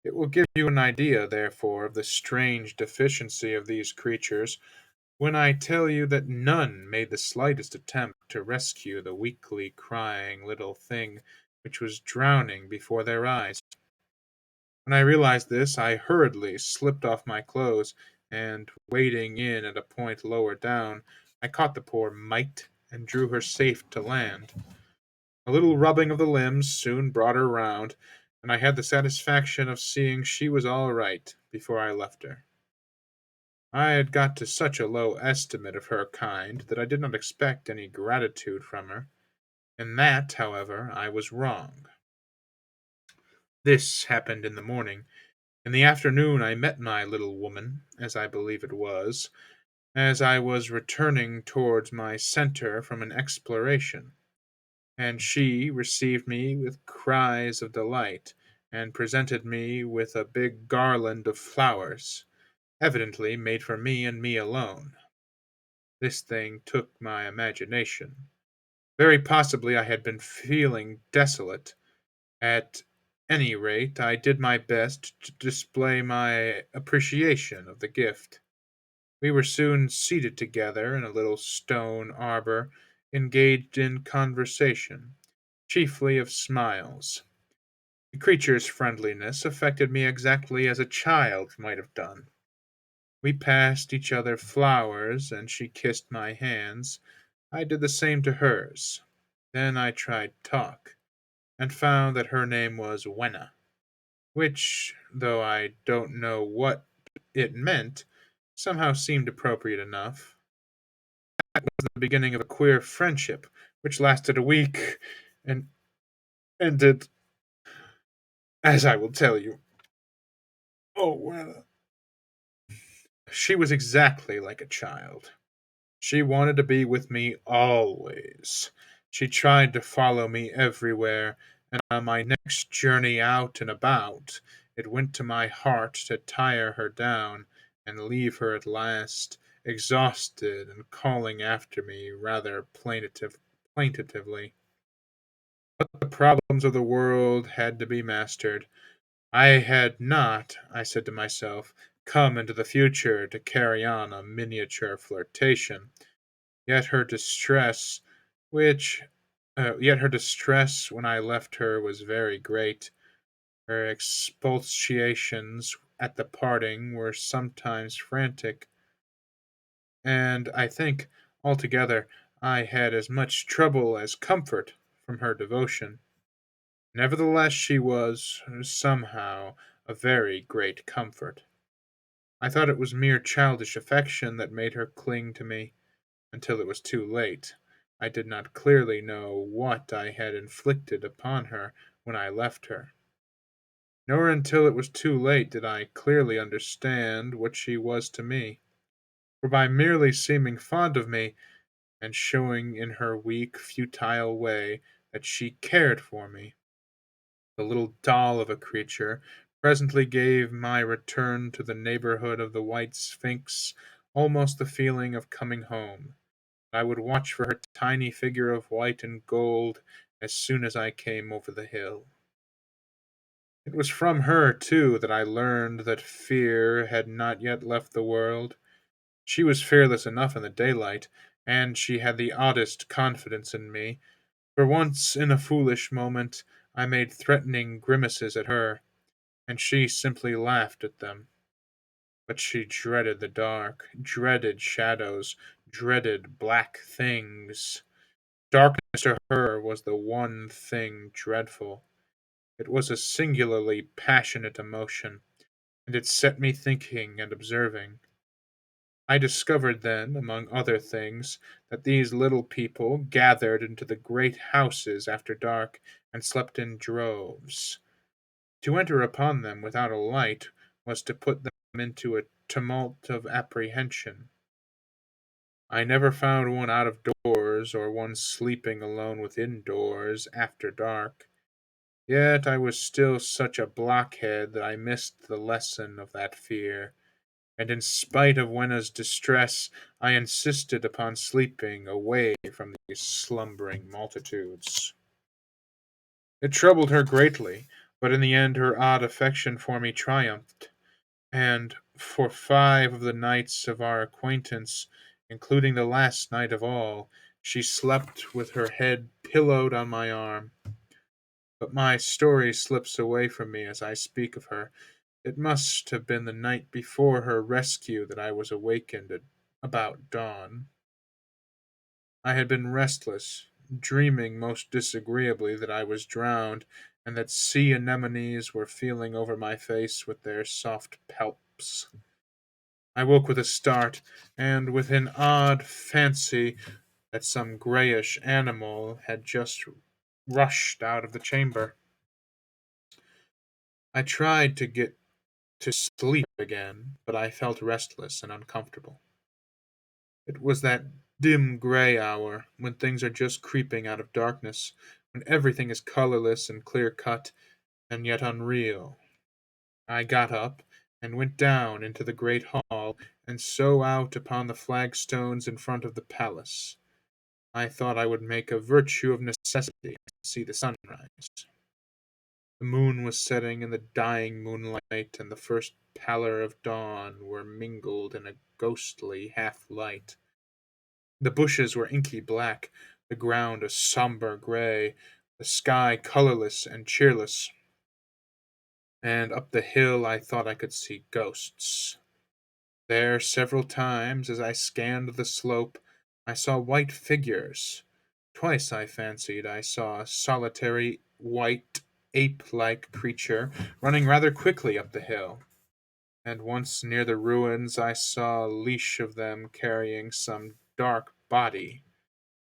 It will give you an idea, therefore, of the strange deficiency of these creatures when I tell you that none made the slightest attempt to rescue the weakly crying little thing which was drowning before their eyes. When I realized this, I hurriedly slipped off my clothes, and, wading in at a point lower down, I caught the poor mite and drew her safe to land. A little rubbing of the limbs soon brought her round, and I had the satisfaction of seeing she was all right before I left her. I had got to such a low estimate of her kind that I did not expect any gratitude from her. In that, however, I was wrong. This happened in the morning. In the afternoon I met my little woman, as I believe it was, as I was returning towards my centre from an exploration, and she received me with cries of delight, and presented me with a big garland of flowers, evidently made for me and me alone. This thing took my imagination. Very possibly I had been feeling desolate. At any rate, I did my best to display my appreciation of the gift. We were soon seated together in a little stone arbor, engaged in conversation, chiefly of smiles. The creature's friendliness affected me exactly as a child might have done. We passed each other flowers, and she kissed my hands. I did the same to hers. Then I tried talk, and found that her name was Wenna, which, though I don't know what it meant, somehow seemed appropriate enough. That was the beginning of a queer friendship, which lasted a week, and ended, as I will tell you. Oh, Wenna. She was exactly like a child. She wanted to be with me always. She tried to follow me everywhere, and on my next journey out and about, it went to my heart to tire her down and leave her at last, exhausted and calling after me rather plaintively. But the problems of the world had to be mastered. I had not, I said to myself, come into the future to carry on a miniature flirtation. Yet her distress, which, yet her distress when I left her was very great. Her expostulations at the parting were sometimes frantic, and I think, altogether, I had as much trouble as comfort from her devotion. Nevertheless, she was, somehow, a very great comfort. I thought it was mere childish affection that made her cling to me. Until it was too late, I did not clearly know what I had inflicted upon her when I left her. Nor until it was too late did I clearly understand what she was to me. For by merely seeming fond of me, and showing in her weak, futile way that she cared for me, the little doll of a creature presently gave my return to the neighborhood of the White Sphinx almost the feeling of coming home. I would watch for her tiny figure of white and gold as soon as I came over the hill. It was from her, too, that I learned that fear had not yet left the world. She was fearless enough in the daylight, and she had the oddest confidence in me. For once, in a foolish moment, I made threatening grimaces at her, and she simply laughed at them. But she dreaded the dark, dreaded shadows, dreaded black things. Darkness to her was the one thing dreadful. It was a singularly passionate emotion, and it set me thinking and observing. I discovered then, among other things, that these little people gathered into the great houses after dark and slept in droves. To enter upon them without a light was to put them into a tumult of apprehension. I never found one out of doors, or one sleeping alone within doors after dark. Yet I was still such a blockhead that I missed the lesson of that fear, and in spite of Wenna's distress, I insisted upon sleeping away from these slumbering multitudes. It troubled her greatly, but in the end her odd affection for me triumphed, and for 5 of the nights of our acquaintance, including the last night of all, she slept with her head pillowed on my arm. But my story slips away from me as I speak of her. It must have been the night before her rescue that I was awakened at about dawn. I had been restless, dreaming most disagreeably that I was drowned, and that sea anemones were feeling over my face with their soft palps. I woke with a start, and with an odd fancy that some greyish animal had just rushed out of the chamber. I tried to get to sleep again, but I felt restless and uncomfortable. It was that dim grey hour, when things are just creeping out of darkness, when everything is colourless and clear cut, and yet unreal. I got up, and went down into the great hall, and so out upon the flagstones in front of the palace. I thought I would make a virtue of necessity and see the sunrise. The moon was setting, and the dying moonlight and the first pallor of dawn were mingled in a ghostly half light. The bushes were inky black, the ground a sombre grey, the sky colourless and cheerless, and up the hill I thought I could see ghosts. There, several times, as I scanned the slope, I saw white figures. Twice I fancied I saw a solitary, white, ape like creature running rather quickly up the hill, and once near the ruins I saw a leash of them carrying some dark body.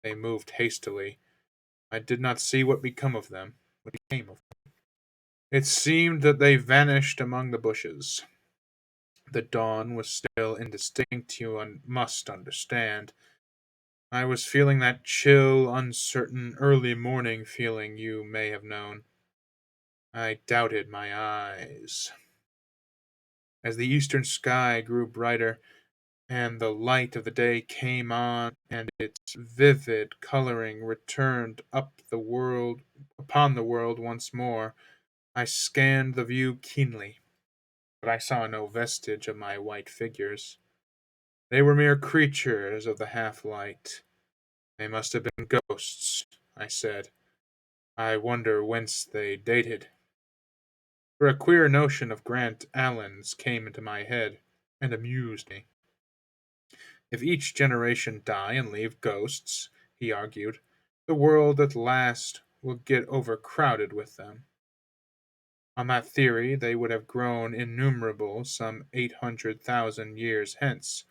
They moved hastily. I did not see what became of them. It seemed that they vanished among the bushes. The dawn was still indistinct, you must understand. I was feeling that chill, uncertain, early morning feeling you may have known. I doubted my eyes. As the eastern sky grew brighter, and the light of the day came on, and its vivid coloring returned up the world upon the world once more, I scanned the view keenly, but I saw no vestige of my white figures. They were mere creatures of the half light. They must have been ghosts, I said. I wonder whence they dated. For a queer notion of Grant Allen's came into my head, and amused me. If each generation die and leave ghosts, he argued, the world at last will get overcrowded with them. On that theory they would have grown innumerable some 800,000 years hence,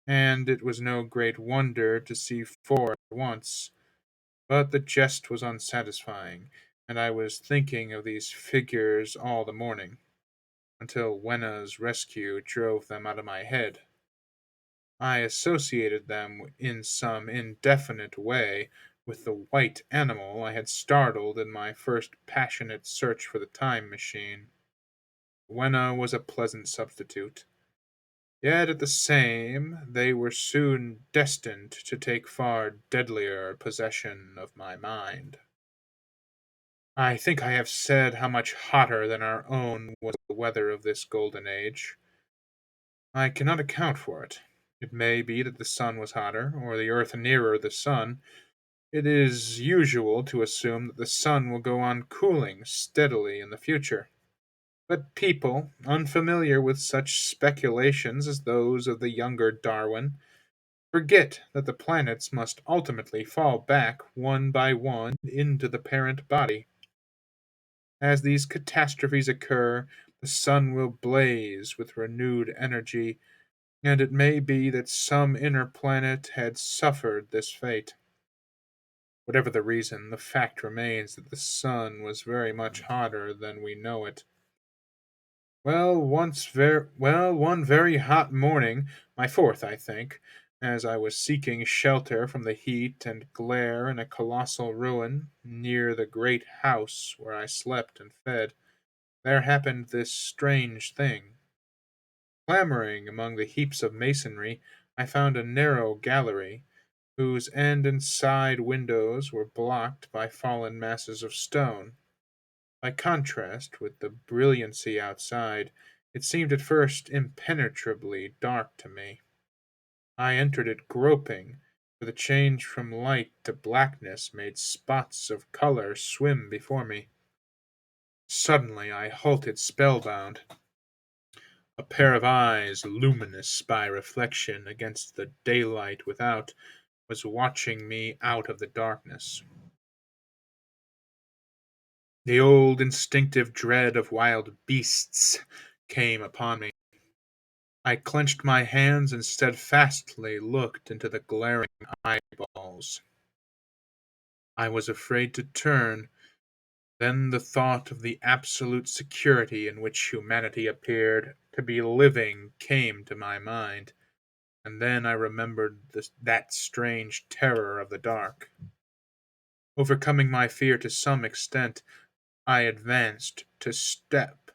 and it was no great wonder to see 4 at once. But the jest was unsatisfying, and I was thinking of these figures all the morning, until Wenna's rescue drove them out of my head. I associated them in some indefinite way with the white animal I had startled in my first passionate search for the time machine. Wenna was a pleasant substitute. Yet at the same, they were soon destined to take far deadlier possession of my mind. I think I have said how much hotter than our own was the weather of this golden age. I cannot account for it. It may be that the sun was hotter, or the earth nearer the sun. It is usual to assume that the sun will go on cooling steadily in the future. But people, unfamiliar with such speculations as those of the younger Darwin, forget that the planets must ultimately fall back one by one into the parent body. As these catastrophes occur, the sun will blaze with renewed energy, and it may be that some inner planet had suffered this fate. Whatever the reason, the fact remains that the sun was very much hotter than we know it. One very hot morning, my fourth, I think, as I was seeking shelter from the heat and glare in a colossal ruin near the great house where I slept and fed, there happened this strange thing. Clambering among the heaps of masonry, I found a narrow gallery, whose end and side windows were blocked by fallen masses of stone. By contrast with the brilliancy outside, it seemed at first impenetrably dark to me. I entered it groping, for the change from light to blackness made spots of color swim before me. Suddenly I halted spellbound. A pair of eyes, luminous by reflection against the daylight without, was watching me out of the darkness. The old instinctive dread of wild beasts came upon me. I clenched my hands and steadfastly looked into the glaring eyeballs. I was afraid to turn. Then the thought of the absolute security in which humanity appeared to be living came to my mind, and then I remembered that strange terror of the dark. Overcoming my fear to some extent, I advanced to step.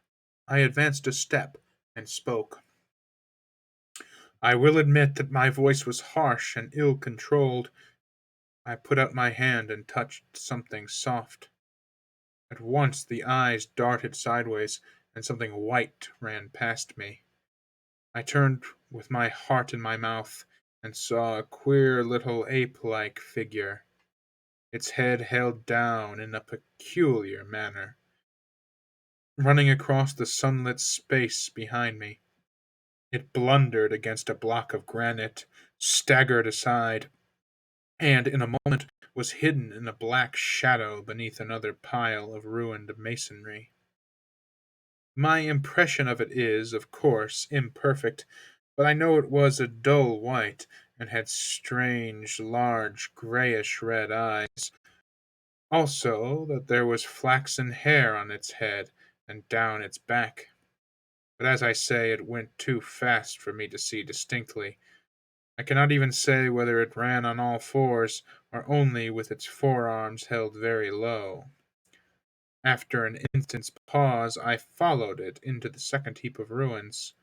I advanced a step and spoke. I will admit that my voice was harsh and ill controlled. I put out my hand and touched something soft. At once the eyes darted sideways, and something white ran past me. I turned with my heart in my mouth, and saw a queer little ape-like figure, its head held down in a peculiar manner, running across the sunlit space behind me. It blundered against a block of granite, staggered aside, and in a moment was hidden in a black shadow beneath another pile of ruined masonry. My impression of it is, of course, imperfect, but I know it was a dull white, and had strange, large, grayish red eyes. Also, that there was flaxen hair on its head and down its back. But as I say, it went too fast for me to see distinctly. I cannot even say whether it ran on all fours, or only with its forearms held very low. After an instant's pause, I followed it into the second heap of ruins.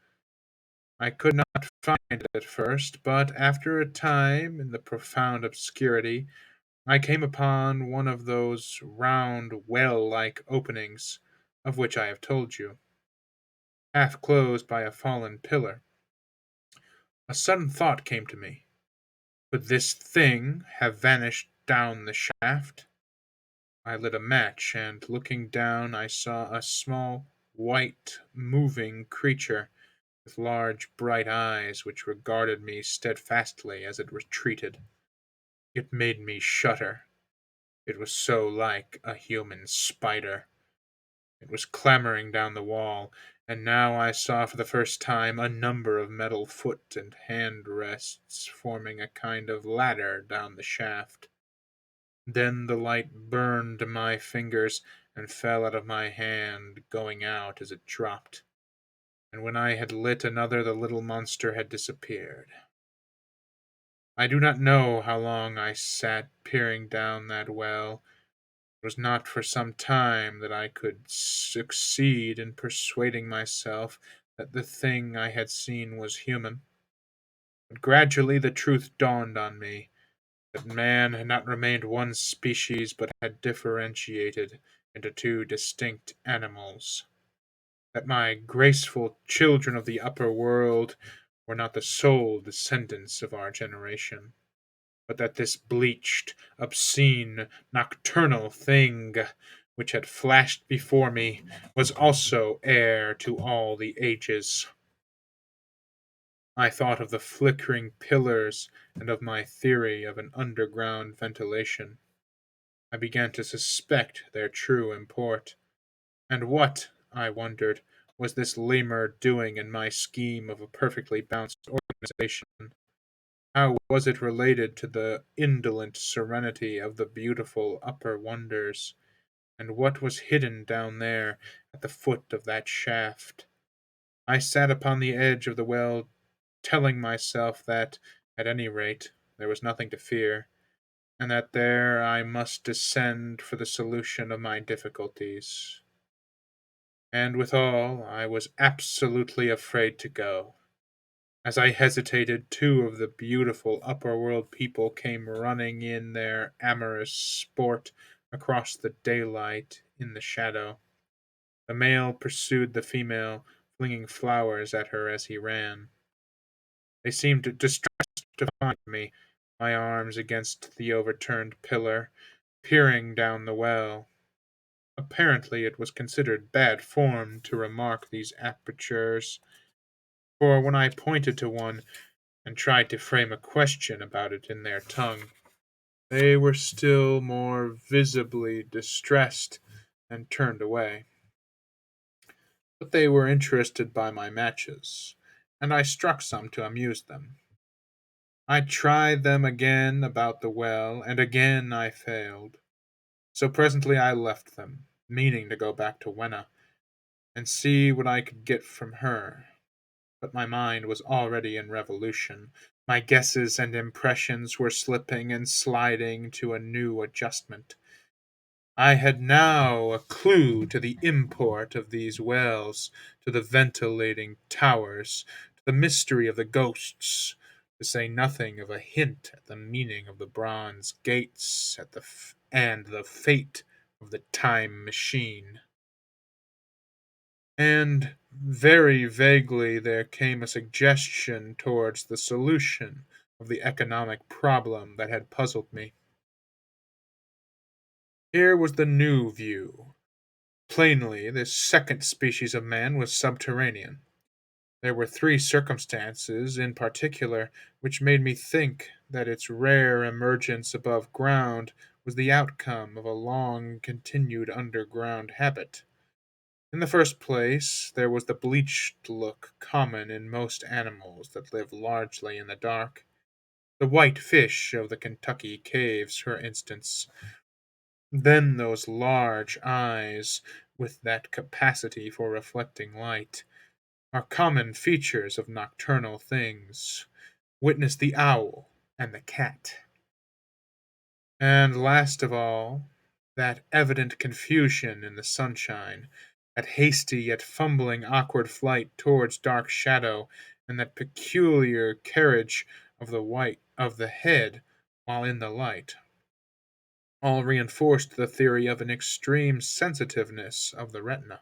I could not find it at first, but after a time, in the profound obscurity, I came upon one of those round well-like openings of which I have told you, half closed by a fallen pillar. A sudden thought came to me. Could this thing have vanished down the shaft? I lit a match, and looking down, I saw a small, white, moving creature with large, bright eyes which regarded me steadfastly as it retreated. It made me shudder. It was so like a human spider. It was clambering down the wall, and now I saw for the first time a number of metal foot and hand rests forming a kind of ladder down the shaft. Then the light burned my fingers and fell out of my hand, going out as it dropped, and when I had lit another the little monster had disappeared. I do not know how long I sat peering down that well. It was not for some time that I could succeed in persuading myself that the thing I had seen was human. But gradually the truth dawned on me that man had not remained one species but had differentiated into two distinct animals. That my graceful children of the upper world were not the sole descendants of our generation, but that this bleached, obscene, nocturnal thing which had flashed before me was also heir to all the ages. I thought of the flickering pillars and of my theory of an underground ventilation. I began to suspect their true import. And what, I wondered, was this lemur doing in my scheme of a perfectly balanced organization? How was it related to the indolent serenity of the beautiful upper wonders? And what was hidden down there at the foot of that shaft? I sat upon the edge of the well, telling myself that, at any rate, there was nothing to fear, and that there I must descend for the solution of my difficulties. And withal, I was absolutely afraid to go. As I hesitated, two of the beautiful upper world people came running in their amorous sport across the daylight in the shadow. The male pursued the female, flinging flowers at her as he ran. They seemed distressed to find me, my arms against the overturned pillar, peering down the well. Apparently it was considered bad form to remark these apertures, for when I pointed to one and tried to frame a question about it in their tongue, they were still more visibly distressed and turned away. But they were interested by my matches, and I struck some to amuse them. I tried them again about the well, and again I failed. So presently I left them, meaning to go back to Wenna, and see what I could get from her. But my mind was already in revolution. My guesses and impressions were slipping and sliding to a new adjustment. I had now a clue to the import of these wells, to the ventilating towers, to the mystery of the ghosts, to say nothing of a hint at the meaning of the bronze gates and the fate of the time machine. And very vaguely there came a suggestion towards the solution of the economic problem that had puzzled me. Here was the new view. Plainly, this second species of man was subterranean. There were three circumstances in particular which made me think that its rare emergence above ground was the outcome of a long continued underground habit. In the first place, there was the bleached look common in most animals that live largely in the dark. The white fish of the Kentucky caves, for instance. Then those large eyes, with that capacity for reflecting light, are common features of nocturnal things. Witness the owl and the cat. And last of all, that evident confusion in the sunshine, that hasty yet fumbling awkward flight towards dark shadow, and that peculiar carriage of the head while in the light, all reinforced the theory of an extreme sensitiveness of the retina.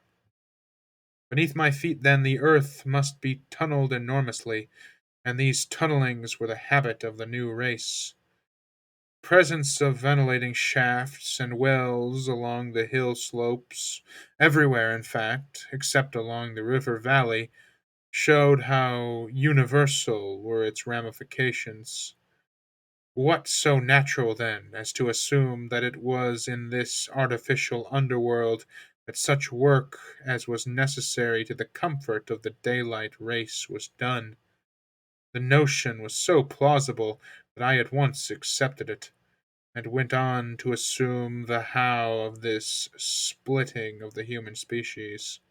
Beneath my feet, then, the earth must be tunneled enormously, and these tunnelings were the habit of the new race. Presence of ventilating shafts and wells along the hill slopes, everywhere in fact, except along the river valley, showed how universal were its ramifications. What so natural, then, as to assume that it was in this artificial underworld that such work as was necessary to the comfort of the daylight race was done? The notion was so plausible that I at once accepted it, and went on to assume the how of this splitting of the human species.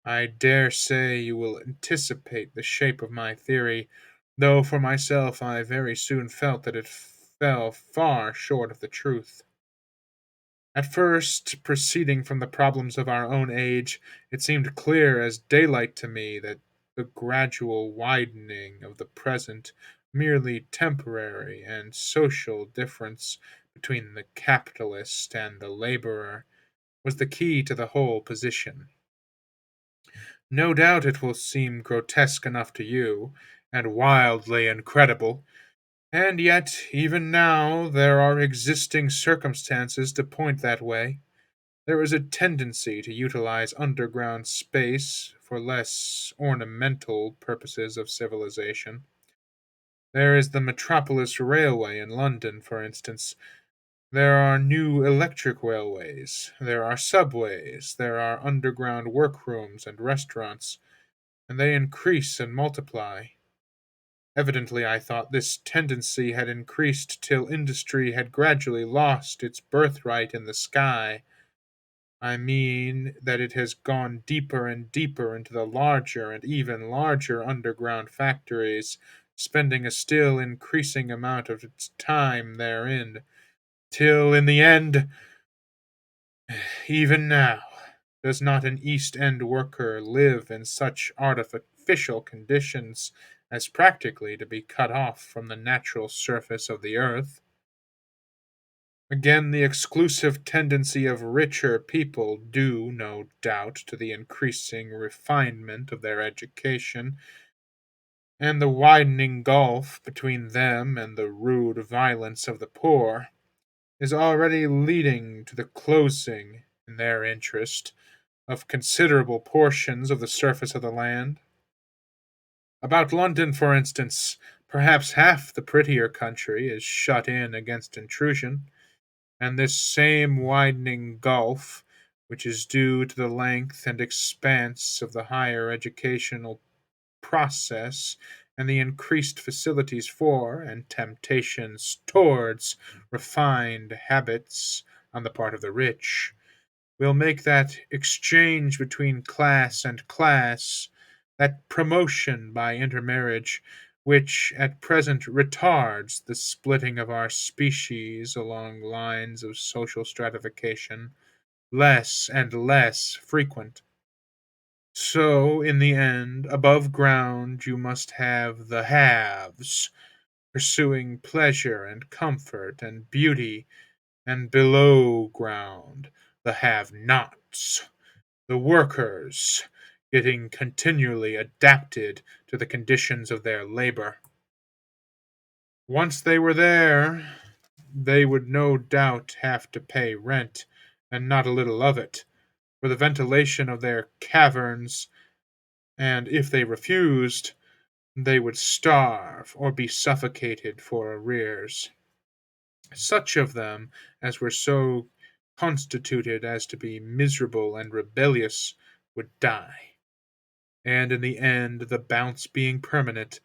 I dare say you will anticipate the shape of my theory, though for myself I very soon felt that it fell far short of the truth. At first, proceeding from the problems of our own age, it seemed clear as daylight to me that the gradual widening of the present, merely temporary and social difference between the capitalist and the laborer was the key to the whole position. No doubt it will seem grotesque enough to you, and wildly incredible, and yet even now there are existing circumstances to point that way. There is a tendency to utilize underground space for less ornamental purposes of civilization. There is the Metropolis Railway in London, for instance, There are new electric railways, there are subways, there are underground workrooms and restaurants, and they increase and multiply. Evidently, I thought this tendency had increased till industry had gradually lost its birthright in the sky. I mean that it has gone deeper and deeper into the larger and even larger underground factories, spending a still increasing amount of its time therein, till in the end, even now, does not an East End worker live in such artificial conditions as practically to be cut off from the natural surface of the earth? Again, the exclusive tendency of richer people, due, no doubt, to the increasing refinement of their education, and the widening gulf between them and the rude violence of the poor, is already leading to the closing, in their interest, of considerable portions of the surface of the land. About London, for instance, perhaps half the prettier country is shut in against intrusion, and this same widening gulf, which is due to the length and expanse of the higher educational process and the increased facilities for and temptations towards refined habits on the part of the rich, will make that exchange between class and class, that promotion by intermarriage, which at present retards the splitting of our species along lines of social stratification, less and less frequent. So, in the end, above ground you must have the haves, pursuing pleasure and comfort and beauty, and below ground the have nots, the workers, getting continually adapted to the conditions of their labor. Once they were there, they would no doubt have to pay rent, and not a little of it, for the ventilation of their caverns, and if they refused, they would starve or be suffocated for arrears. Such of them as were so constituted as to be miserable and rebellious would die, and in the end, the bounce being permanent,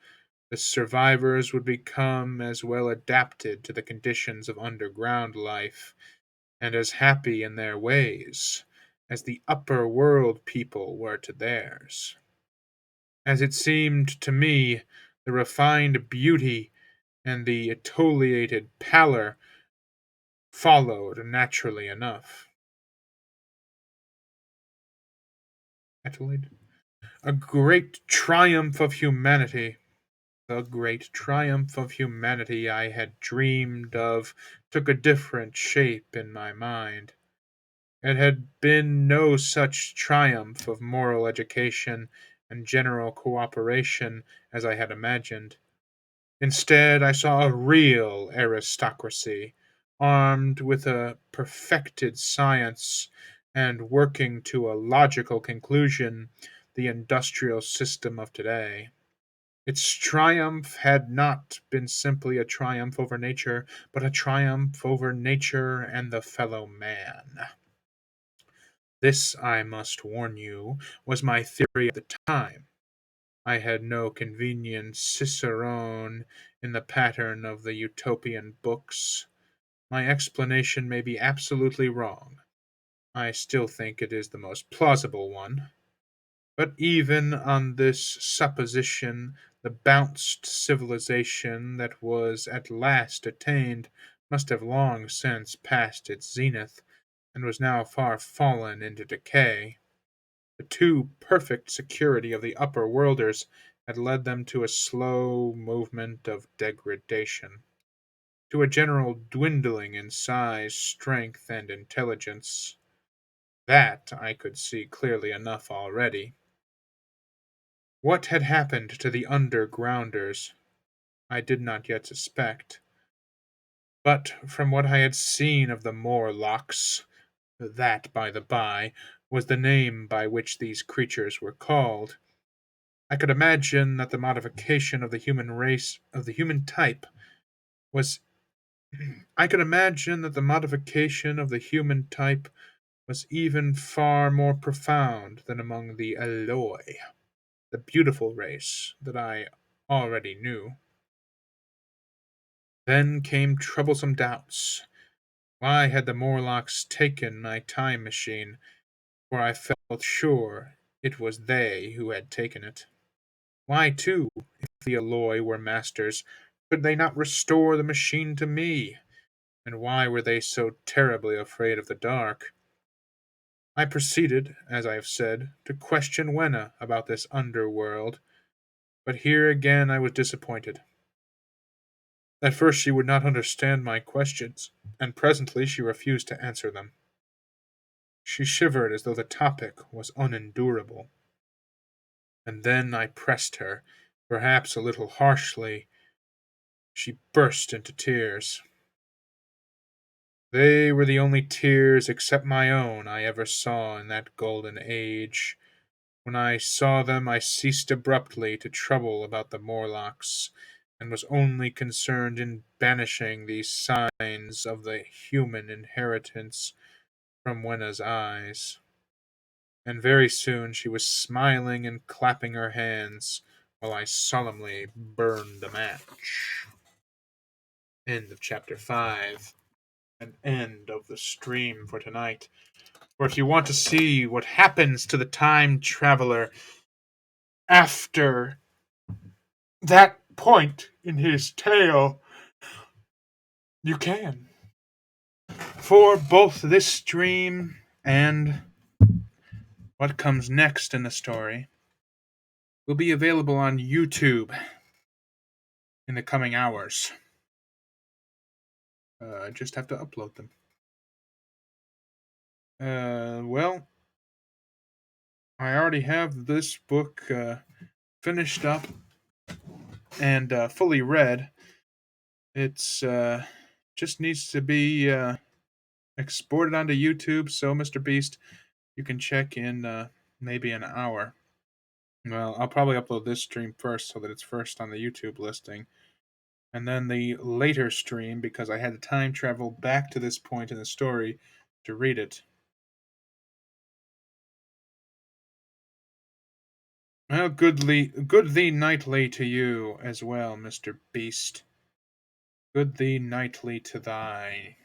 the survivors would become as well adapted to the conditions of underground life, and as happy in their ways, as the upper world people were to theirs. As it seemed to me, the refined beauty and the etiolated pallor followed naturally enough. Etiolated? A great triumph of humanity. The great triumph of humanity I had dreamed of took a different shape in my mind. It had been no such triumph of moral education and general cooperation as I had imagined. Instead, I saw a real aristocracy, armed with a perfected science, and working to a logical conclusion the industrial system of today. Its triumph had not been simply a triumph over nature, but a triumph over nature and the fellow man. This, I must warn you, was my theory at the time. I had no convenient cicerone in the pattern of the Utopian books. My explanation may be absolutely wrong. I still think it is the most plausible one. But even on this supposition, the bounced civilization that was at last attained must have long since passed its zenith, and was now far fallen into decay. The too perfect security of the upper worlders had led them to a slow movement of degradation, to a general dwindling in size, strength, and intelligence. That I could see clearly enough already. What had happened to the undergrounders I did not yet suspect, but from what I had seen of the Morlocks, that, by the by, was the name by which these creatures were called, I could imagine that the modification of the human race, of the human type, was I could imagine that the modification of the human type was even far more profound than among the Eloi, the beautiful race that I already knew. Then came troublesome doubts. Why had the Morlocks taken my time machine? For I felt sure it was they who had taken it. Why, too, if the Eloi were masters, could they not restore the machine to me? And why were they so terribly afraid of the dark? I proceeded, as I have said, to question Wenna about this underworld, but here again I was disappointed. At first she would not understand my questions, and presently she refused to answer them. She shivered as though the topic was unendurable. And then I pressed her, perhaps a little harshly. She burst into tears. They were the only tears except my own I ever saw in that golden age. When I saw them I ceased abruptly to trouble about the Morlocks, and was only concerned in banishing these signs of the human inheritance from Wenna's eyes. And very soon she was smiling and clapping her hands, while I solemnly burned a match. End of chapter 5, and end of the stream for tonight. For if you want to see what happens to the time traveler after that point in his tale, you can. For both this stream and what comes next in the story will be available on YouTube in the coming hours. I just have to upload them. Well, I already have this book finished up and fully read. It's just needs to be exported onto YouTube. So, Mr. Beast, you can check in maybe an hour. Well, I'll probably upload this stream first so that it's first on the YouTube listing. And then the later stream, because I had to time travel back to this point in the story to read it. Well, good thee nightly to you as well, Mr. Beast. Good thee nightly to thine.